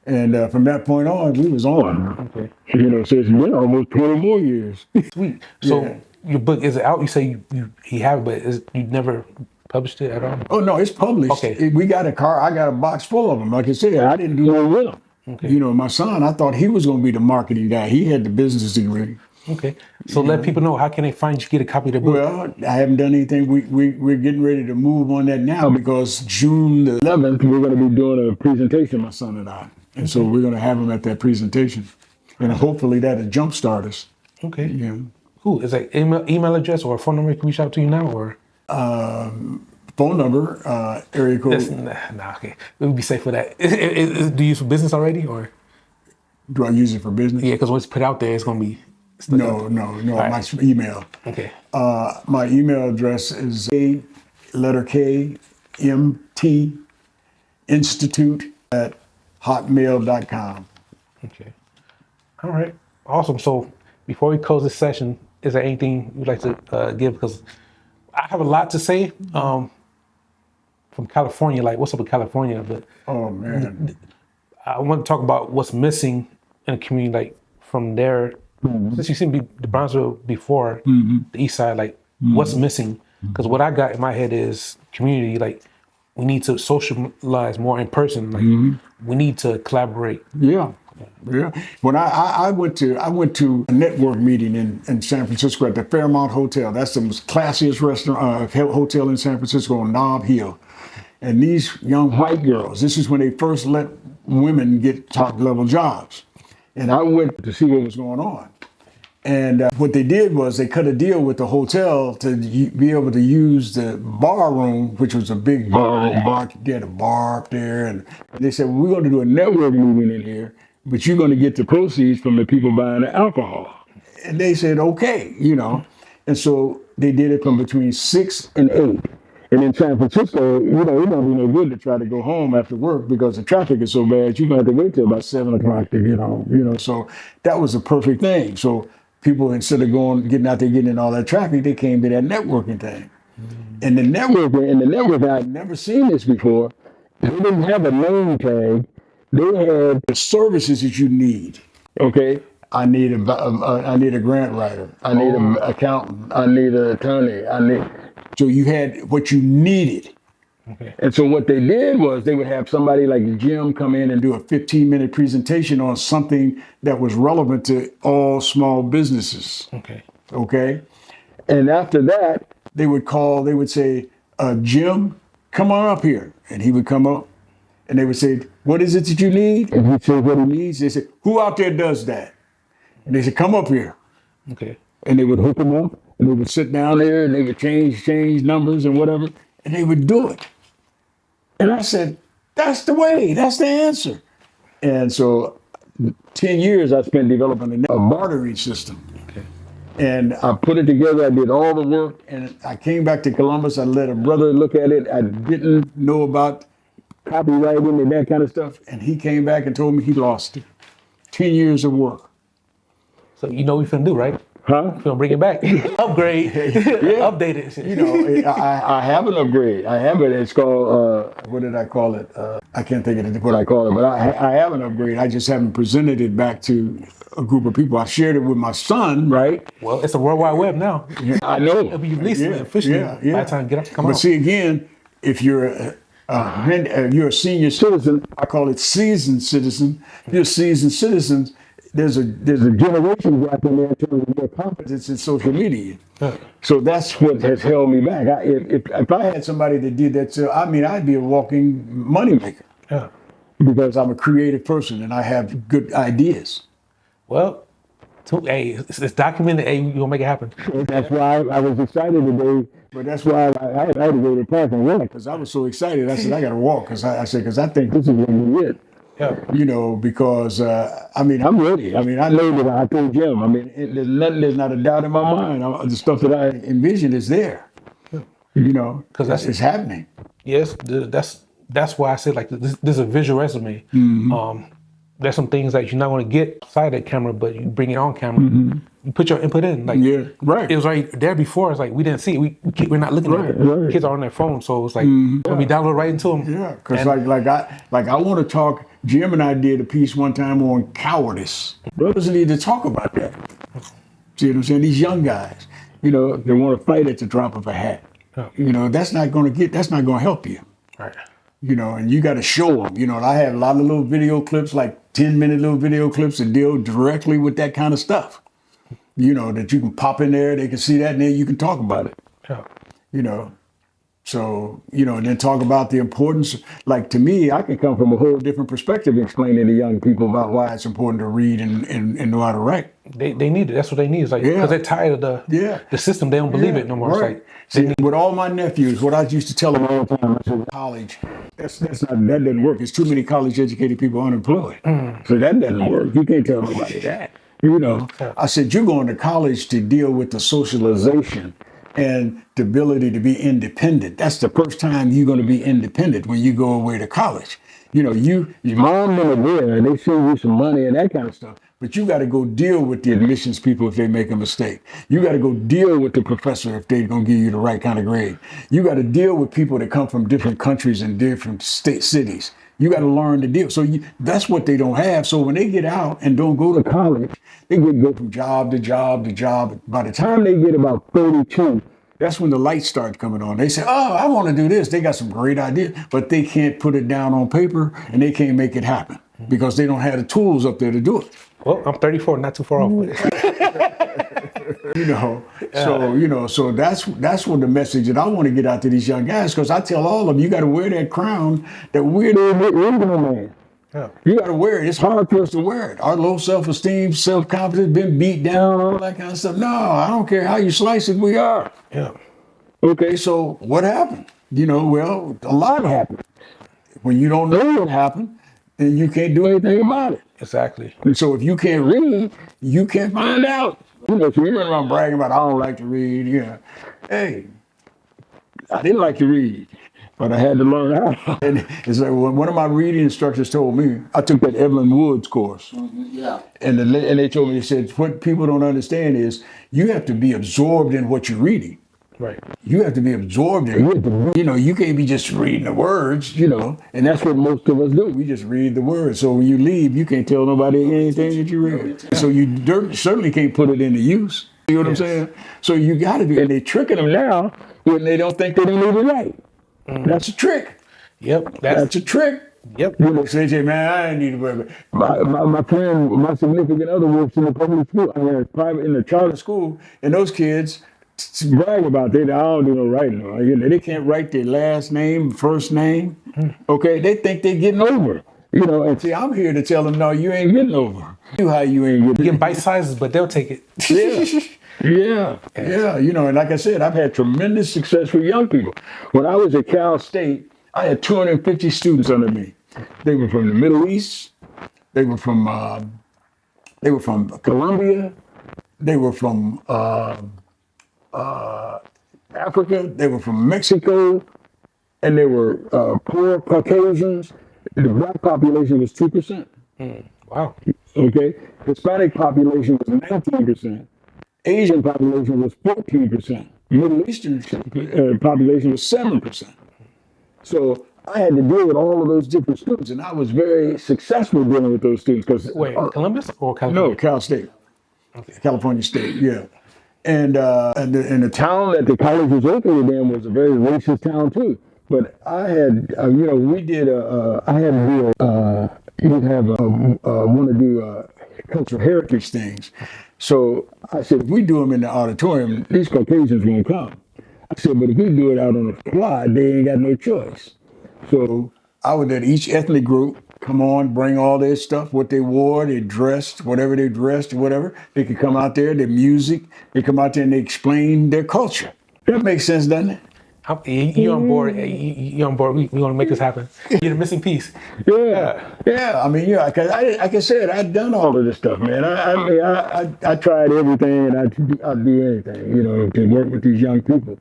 [SPEAKER 2] And from that point on, we was on.
[SPEAKER 1] Okay.
[SPEAKER 2] You know, so it's been almost 20 more years.
[SPEAKER 1] Sweet. So
[SPEAKER 2] Yeah.
[SPEAKER 1] your book, is it out? You say he have it, but you never published it at all?
[SPEAKER 2] Oh, no, it's published.
[SPEAKER 1] Okay.
[SPEAKER 2] We got a car. I got a box full of them. Like I said, I didn't do no with them.
[SPEAKER 1] Okay.
[SPEAKER 2] You know, my son, I thought he was going to be the marketing guy. He had the business degree.
[SPEAKER 1] Okay. So let people know, how can they find you, get a copy of the book?
[SPEAKER 2] Well, I haven't done anything. We're getting ready to move on that now because June the 11th, we're going to be doing a presentation, my son and I. And so we're going to have him at that presentation. And hopefully that'll jumpstart us.
[SPEAKER 1] Okay.
[SPEAKER 2] Yeah.
[SPEAKER 1] Cool. Is that email address or phone number you can reach out to you now, or?
[SPEAKER 2] Phone number, area code.
[SPEAKER 1] Nah, okay. We'll be safe for that. Do you use for business already, or?
[SPEAKER 2] Do I use it for business?
[SPEAKER 1] Yeah, because once it's put out there, it's going to be.
[SPEAKER 2] No,
[SPEAKER 1] right.
[SPEAKER 2] my email.
[SPEAKER 1] Okay.
[SPEAKER 2] My email address is letter K, MT, Institute at hotmail.com.
[SPEAKER 1] Okay. All right. Awesome. So before we close this session, is there anything you'd like to give? Because I have a lot to say from California, like what's up with California, but
[SPEAKER 2] Oh, man.
[SPEAKER 1] I want to talk about what's missing in a community like from there. Since you've seen the Brownsville before, the east side, like what's missing? Because what I got in my head is community, like we need to socialize more in person. Like we need to collaborate.
[SPEAKER 2] Yeah. When I went to a network meeting in San Francisco at the Fairmont Hotel. That's the most classiest restaurant hotel in San Francisco on Nob Hill. And these young white girls, this is when they first let women get top level jobs. And I went to see what was going on. And what they did was they cut a deal with the hotel to be able to use the bar room, which was a big bar. They had a bar up there. And they said, well, we're going to do a network meeting in here, but you're going to get the proceeds from the people buying the alcohol. And they said, okay, you know. And so they did it from between 6 and 8. And in San Francisco, you know, it don't be no good to try to go home after work because the traffic is so bad, you're going to have to wait till about 7 o'clock to get home, you know. So that was a perfect thing. So people, instead of getting out there, getting in all that traffic, they came to that networking thing. And the network, I'd never seen this before. They didn't have a name tag. They had the services that you need. Okay, I need a grant writer. I need an accountant. I need an attorney. So you had what you needed.
[SPEAKER 1] Okay.
[SPEAKER 2] And so what they did was they would have somebody like Jim come in and do a 15-minute presentation on something that was relevant to all small businesses. Okay. And after that, they would say, Jim, come on up here. And he would come up and they would say, what is it that you need? And he'd say what he needs. They said, who out there does that? And they said, come up here.
[SPEAKER 1] Okay.
[SPEAKER 2] And they would hook him up and they would sit down there and they would change numbers and whatever. And they would do it. And I said, that's the way, that's the answer. And so 10 years I spent developing a bartering system.
[SPEAKER 1] Okay.
[SPEAKER 2] And I put it together, I did all the work, and I came back to Columbus, I let a brother look at it. I didn't know about copywriting and that kind of stuff. And he came back and told me he lost it. 10 years of work.
[SPEAKER 1] So you know what we're finna do, right?
[SPEAKER 2] Huh?
[SPEAKER 1] We're gonna bring it back. Upgrade. Update it.
[SPEAKER 2] You know, I have an upgrade. I have it. It's called, what did I call it? I can't think of what I call it, but I have an upgrade. I just haven't presented it back to a group of people. I shared it with my son, right?
[SPEAKER 1] Well, it's a World Wide Web now.
[SPEAKER 2] I know.
[SPEAKER 1] It'll be released officially by the time come
[SPEAKER 2] But
[SPEAKER 1] out.
[SPEAKER 2] see, again, if you're a senior citizen, I call it seasoned citizen. If you're a seasoned citizen, there's a generation gap in there in terms of their competence in social media. So that's what has held me back. If I had somebody that did that, I'd be a walking moneymaker.
[SPEAKER 1] Yeah.
[SPEAKER 2] Because I'm a creative person and I have good ideas.
[SPEAKER 1] Well, hey, it's documented. Hey, you're gonna make it happen.
[SPEAKER 2] That's why I was excited today. But that's why I had to go to the park and walk because I was so excited. I said I got to walk because I think this is going to be it.
[SPEAKER 1] Yeah.
[SPEAKER 2] You know, because I'm ready. I know that I told Jim. There's not a doubt in my mind. The stuff that I envisioned is there. You know,
[SPEAKER 1] 'Cause that's-
[SPEAKER 2] it's happening.
[SPEAKER 1] Yes, that's why I said like this is a visual resume. There's some things that you're not going to get outside that camera, but you bring it on camera. You put your input in. Like
[SPEAKER 2] Yeah, right.
[SPEAKER 1] It was right there before. It's like we didn't see it. We're not looking at it.
[SPEAKER 2] Right.
[SPEAKER 1] Kids are on their phone, so it's like when we download right into them.
[SPEAKER 2] Yeah, because I want to talk. Jim and I did a piece one time on cowardice. Brothers need to talk about that. See what I'm saying? These young guys, you know, they want to fight at the drop of a hat.
[SPEAKER 1] Yeah.
[SPEAKER 2] You know, that's not going to help you.
[SPEAKER 1] Right.
[SPEAKER 2] You know, and you got to show them. You know, and I have a lot of little video clips, like 10-minute little video clips that deal directly with that kind of stuff. You know, that you can pop in there, they can see that, and then you can talk about it.
[SPEAKER 1] Yeah.
[SPEAKER 2] You know, so, you know, and then talk about the importance. Like, to me, I can come from a whole different perspective explaining to young people about why it's important to read and know how to write.
[SPEAKER 1] They need it. That's what they need. It's like because they're tired of the system. They don't believe it no more.
[SPEAKER 2] Right.
[SPEAKER 1] It's like,
[SPEAKER 2] See, with all my nephews, what I used to tell them all the time, I said, college, that doesn't work. It's too many college educated people unemployed. So that doesn't work. You can't tell nobody that. You know, I said, you're going to college to deal with the socialization and the ability to be independent. That's the first time you're going to be independent when you go away to college. You know, your mom and them are there and they send you some money and that kind of stuff. But you got to go deal with the admissions people if they make a mistake. You got to go deal with the professor if they're going to give you the right kind of grade. You got to deal with people that come from different countries and different cities. You got to learn to deal. So that's what they don't have. So when they get out and don't go to college, they go from job to job to job. By the time they get about 32, that's when the lights start coming on. They say, oh, I want to do this. They got some great ideas, but they can't put it down on paper and they can't make it happen because they don't have the tools up there to do it.
[SPEAKER 1] well, I'm 34, not too far off.
[SPEAKER 2] You know, so that's what the message that I want to get out to these young guys, because I tell all of them, you got to wear that crown, that weird original man.
[SPEAKER 1] Yeah.
[SPEAKER 2] You got to wear it. It's hard for us to wear it. Our low self-esteem, self-confidence, been beat down, all that kind of stuff. No, I don't care how you slice it, we are.
[SPEAKER 1] Yeah.
[SPEAKER 2] Okay, so what happened? You know, well, a lot happened. When you don't know what happened, then you can't do anything about it.
[SPEAKER 1] Exactly.
[SPEAKER 2] And so if you can't read, you can't find out. You know, so you run around bragging about, I don't like to read. Yeah. Hey, I didn't like to read, but I had to learn how. And it's like one of my reading instructors told me, I took that Evelyn Woods course.
[SPEAKER 4] Yeah.
[SPEAKER 2] And they told me, they said, what people don't understand is you have to be absorbed in what you're reading.
[SPEAKER 1] Right.
[SPEAKER 2] You have to be absorbed in it. You know, you can't be just reading the words, you know, and that's what most of us do. We just read the words. So when you leave, you can't tell nobody anything that you read. So you certainly can't put it into use. You know what I'm saying? So you got to be, and they're tricking them now when they don't think they don't need it right. That's a trick.
[SPEAKER 1] Yep.
[SPEAKER 2] That's a trick.
[SPEAKER 1] Yep.
[SPEAKER 2] You know, say, man, I ain't need to worry about my friend, my significant other works in the public school. I mean, private in the charter school, and those kids brag about that. I don't do no writing. You know, they can't write their last name, first name. Okay, they think they're getting over. You know, and see, I'm here to tell them, no, you ain't getting over. You how you ain't
[SPEAKER 1] You're
[SPEAKER 2] getting.
[SPEAKER 1] getting bite sizes, but they'll take it.
[SPEAKER 2] Yeah. You know, and like I said, I've had tremendous success with young people. When I was at Cal State, I had 250 students under me. They were from the Middle East. They were from Colombia. They were from Africa. They were from Mexico, and they were poor Caucasians. The black population was 2%.
[SPEAKER 1] Wow.
[SPEAKER 2] Okay, Hispanic population was 19%. Asian population was 14%. Middle Eastern population was 7%. So I had to deal with all of those different students, and I was very successful dealing with those students. Because
[SPEAKER 1] Wait, Columbus or California?
[SPEAKER 2] no, Cal State, California State, yeah. And the town that the college was located in was a very racist town too. But I had, you know, we did I had to do you'd have want to do cultural heritage things. So I said, if we do them in the auditorium, these Caucasians won't come. I said, but if we do it out on the quad, they ain't got no choice. So I would let each ethnic group come on, bring all their stuff, what they wore, they dressed, whatever they dressed, or whatever. They could come out there, their music, they come out there and they explain their culture. That makes sense, doesn't it?
[SPEAKER 1] You're on board. You're on board. We're going to make this happen. You're the missing piece.
[SPEAKER 2] Yeah. I mean, yeah. Like I said, I'd done all of this stuff, man. I tried everything, and I'd do anything, you know, to work with these young people.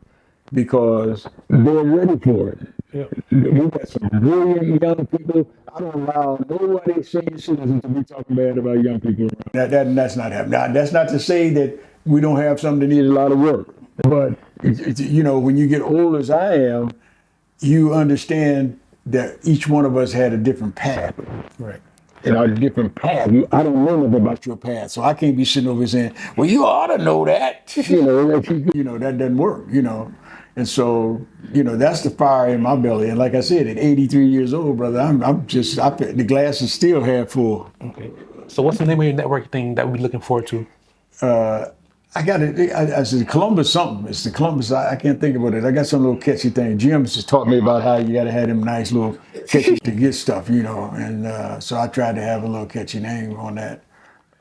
[SPEAKER 2] because they're ready for it.
[SPEAKER 1] Yeah.
[SPEAKER 2] We got some brilliant young people. I don't allow nobody senior citizens to be talking bad about young people. That's not happening. Now, that's not to say that we don't have some that need a lot of work. But, you know, when you get old as I am, you understand that each one of us had a different path.
[SPEAKER 1] Right.
[SPEAKER 2] And our different path. I don't know nothing about your path, so I can't be sitting over here saying, "Well, you ought to know that." You know that doesn't work. You know, and so you know that's the fire in my belly. And like I said, at 83 years old, brother, the glass is still half full.
[SPEAKER 1] Okay. So what's the name of your network thing that we're looking forward to?
[SPEAKER 2] I got it. I said Columbus something. It's the Columbus. I can't think about it. I got some little catchy thing. Jim just taught me about how you got to have them nice little catchy to get stuff, you know. And so I tried to have a little catchy name on that.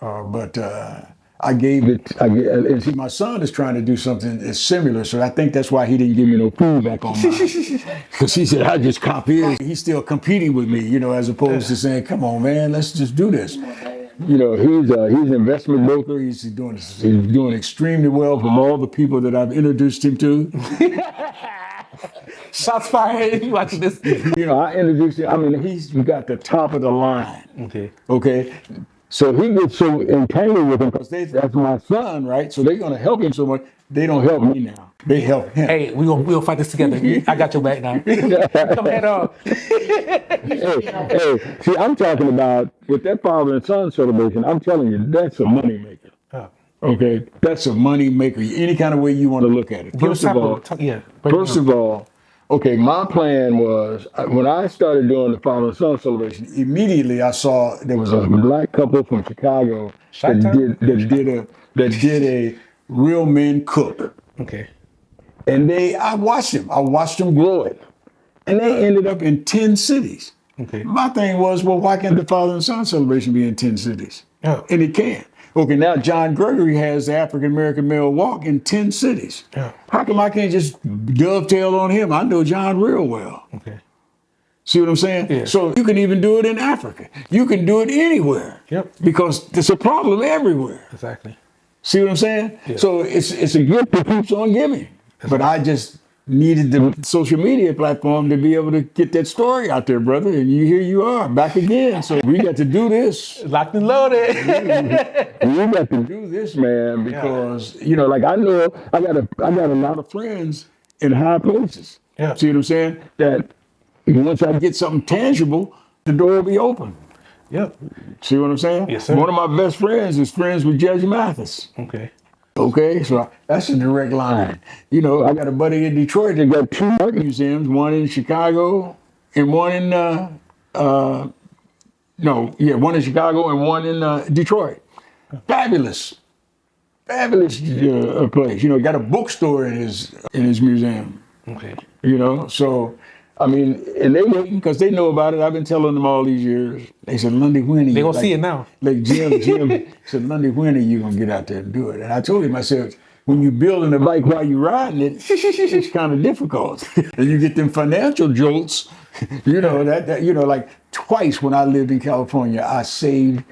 [SPEAKER 2] But I gave it. And see, my son is trying to do something that's similar. So I think that's why he didn't give me no feedback on mine. Because he said I just copy it. He's still competing with me, you know, as opposed to saying, "Come on, man, let's just do this." You know, he's an investment broker. He's doing extremely well from all the people that I've introduced him to.
[SPEAKER 1] Shots fired. You watching this?
[SPEAKER 2] You know, I introduced him. I mean, he's got the top of the line.
[SPEAKER 1] Okay.
[SPEAKER 2] Okay. So he gets so entangled with him because that's my son, right? So they're gonna help him so much. They don't help me now. They help him.
[SPEAKER 1] Hey, we'll fight this together. I got your back now. Come head on.
[SPEAKER 2] Hey, see, I'm talking about with that father and son celebration. I'm telling you, that's a money maker.
[SPEAKER 1] Oh.
[SPEAKER 2] Okay, that's a money maker. Any kind of way you want to look at it. First of all, okay, my plan was when I started doing the father and son celebration. Immediately, I saw there was a black couple from Chicago that did a real men cook.
[SPEAKER 1] Okay.
[SPEAKER 2] And I watched them grow it. And they ended up in 10 cities.
[SPEAKER 1] Okay.
[SPEAKER 2] My thing was, well, why can't the father and son celebration be in 10 cities?
[SPEAKER 1] Yeah.
[SPEAKER 2] And it can. Okay, now John Gregory has the African American Male Walk in 10 cities.
[SPEAKER 1] Yeah.
[SPEAKER 2] How come I can't just dovetail on him? I know John real well.
[SPEAKER 1] Okay.
[SPEAKER 2] See what I'm saying?
[SPEAKER 1] Yeah.
[SPEAKER 2] So you can even do it in Africa. You can do it anywhere.
[SPEAKER 1] Yep.
[SPEAKER 2] Because there's a problem everywhere.
[SPEAKER 1] Exactly.
[SPEAKER 2] See what I'm saying?
[SPEAKER 1] Yeah.
[SPEAKER 2] So it's a gift that keeps on giving. But I just needed the social media platform to be able to get that story out there, brother. And here you are, back again. So we got to do this.
[SPEAKER 1] Locked and loaded.
[SPEAKER 2] We got to do this, man, because you know, like I know I got a lot of friends in high places.
[SPEAKER 1] Yeah.
[SPEAKER 2] See what I'm saying? That once I get something tangible, the door will be open.
[SPEAKER 1] Yep.
[SPEAKER 2] See what I'm saying?
[SPEAKER 1] Yes, sir.
[SPEAKER 2] One of my best friends is friends with Judge Mathis.
[SPEAKER 1] Okay.
[SPEAKER 2] Okay, so that's a direct line. You know, I got a buddy in Detroit that got 2 art museums, one in Chicago and one in one in Chicago and one in Detroit. Fabulous place. You know, got a bookstore in his museum.
[SPEAKER 1] Okay.
[SPEAKER 2] You know, so I mean, and they waiting because they know about it. I've been telling them all these years. They said, Lundy, when are you?
[SPEAKER 1] They gonna see it now.
[SPEAKER 2] Like Jim said, Lundy, when are you gonna get out there and do it? And I told him, I said, when you're building a bike while you're riding it, it's kind of difficult. And you get them financial jolts. You know that you know, like twice when I lived in California, I saved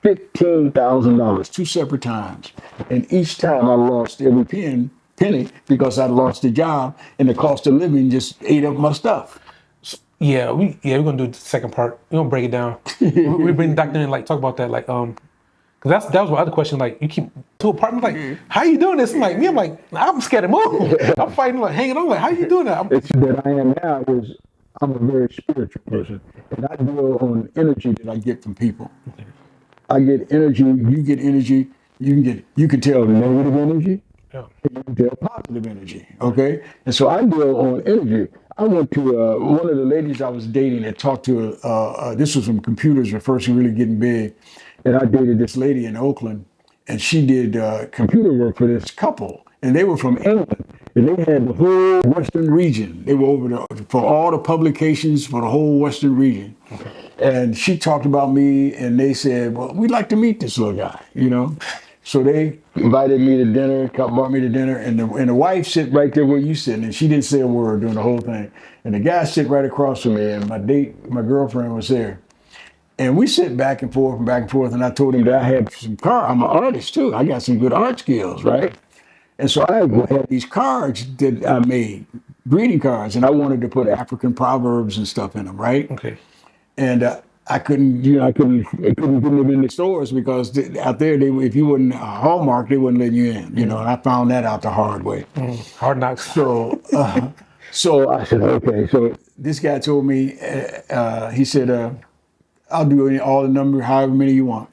[SPEAKER 2] $15,000 2 separate times, and each time I lost every penny because I lost the job and the cost of living just ate up my stuff.
[SPEAKER 1] Yeah, we're gonna do the second part. We're gonna break it down. we bring the doctor in, like talk about that, like because that was my other question. Like you keep 2 apartments, like how you doing this? I'm like I'm scared to move. I'm fighting, like hanging on, like how you doing that?
[SPEAKER 2] It's that I am now is I'm a very spiritual person, and I deal on energy that I get from people.
[SPEAKER 1] Okay.
[SPEAKER 2] I get energy. You get energy. You can tell negative energy.
[SPEAKER 1] Yeah.
[SPEAKER 2] And you can tell positive energy. Okay, and so I deal on energy. I went to one of the ladies I was dating and talked to. This was when computers were first really getting big, and I dated this lady in Oakland, and she did computer work for this couple, and they were from England, and they had the whole Western region. They were over for all the publications for the whole Western region. Okay. And she talked about me, and they said, "Well, we'd like to meet this little guy," you know. So they invited me to dinner, brought me to dinner, and the wife sit right there where you sitting, and she didn't say a word during the whole thing. And the guy sit right across from me, and my girlfriend was there. And we sit back and forth, and I told him that I had some I'm an artist too. I got some good art skills, right? And so I had these cards that I made, greeting cards, and I wanted to put African proverbs and stuff in them, right?
[SPEAKER 1] Okay.
[SPEAKER 2] And I couldn't, I couldn't get them in the stores because out there, if you wouldn't Hallmark, they wouldn't let you in, and I found that out the hard way.
[SPEAKER 1] Hard knocks.
[SPEAKER 2] So I said, okay. So this guy told me, he said, I'll do all the number, however many you want.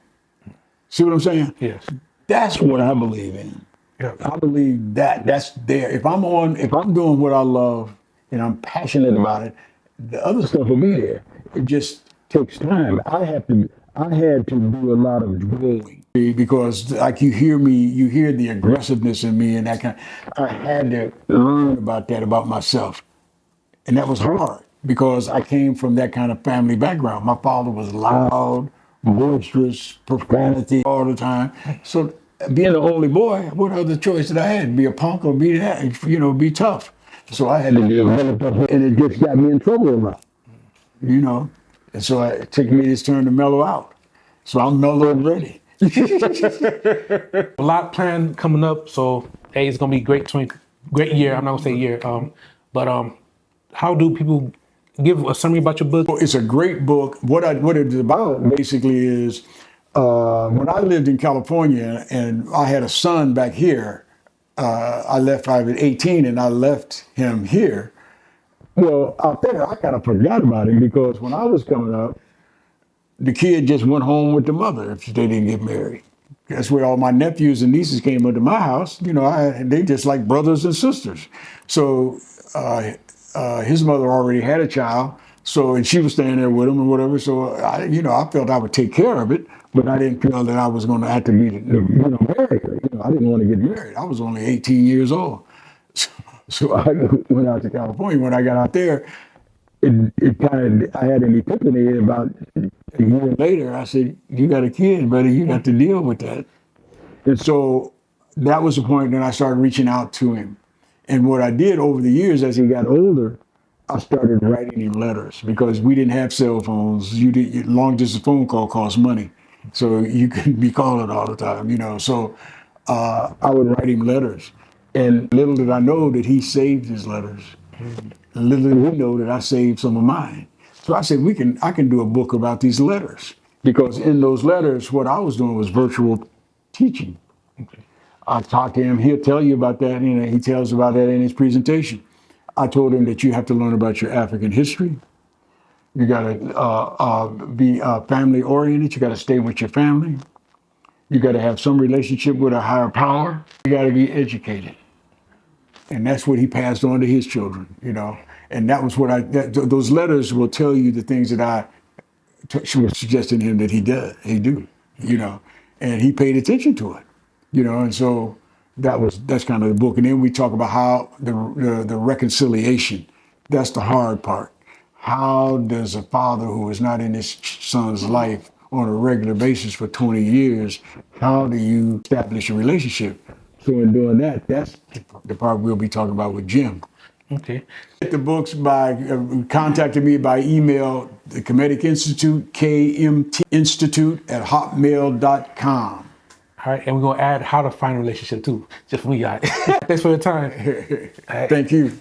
[SPEAKER 2] See what I'm saying?
[SPEAKER 1] Yes.
[SPEAKER 2] That's what I believe in.
[SPEAKER 1] Yeah.
[SPEAKER 2] I believe that's there. If I'm doing what I love and I'm passionate about it, the other stuff will be there. It just takes time. I had to do a lot of growing because, like, you hear the aggressiveness in me and that kind. I had to learn about that about myself, and that was hard because I came from that kind of family background. My father was loud, boisterous, profanity all the time. So being the only boy, what other choice did I have? Be a punk or be that, be tough. So I had to develop that, and it just got me in trouble a lot, And so it took me this turn to mellow out. So I'm mellow and ready.
[SPEAKER 1] A lot planned coming up, so hey, it's gonna be great year. I'm not gonna say year, but how do people give a summary about your book?
[SPEAKER 2] It's a great book. What it's about basically is when I lived in California and I had a son back here. I was 18 and I left him here. Well, out there, I kind of forgot about him because when I was coming up, the kid just went home with the mother if they didn't get married. That's where all my nephews and nieces came into my house. They just like brothers and sisters. So his mother already had a child, and she was staying there with him or whatever. So I felt I would take care of it, but I didn't feel that I was going to have to be, marry her. I didn't want to get married. I was only 18 years old. So I went out to California. When I got out there, I had an epiphany. And about a year later, I said, "You got a kid, buddy. You got to deal with that." And so that was the point that I started reaching out to him. And what I did over the years, as he got older, I started writing him letters because we didn't have cell phones. Long distance phone call costs money, so you couldn't be calling all the time. So I would write him letters. And little did I know that he saved his letters. And little did he know that I saved some of mine. So I said, I can do a book about these letters. Because in those letters, what I was doing was virtual teaching.
[SPEAKER 1] Okay.
[SPEAKER 2] I talked to him, he'll tell you about that, he tells about that in his presentation. I told him that you have to learn about your African history. You gotta be family oriented, you gotta stay with your family. You gotta have some relationship with a higher power. You gotta be educated. And that's what he passed on to his children, And that was what those letters will tell you the things that I was suggesting to him that he do, And he paid attention to it, And so that's kind of the book. And then we talk about how the reconciliation, that's the hard part. How does a father who is not in his son's life on a regular basis for 20 years, how do you establish a relationship? So in doing that, that's the part we'll be talking about with Jim.
[SPEAKER 1] Okay.
[SPEAKER 2] Get the books by contacting me by email, the Kemetic Institute, kmtinstitute@hotmail.com.
[SPEAKER 1] All right, and we're gonna add how to find a relationship too, just for you guys. Thanks for your time.
[SPEAKER 2] Thank you.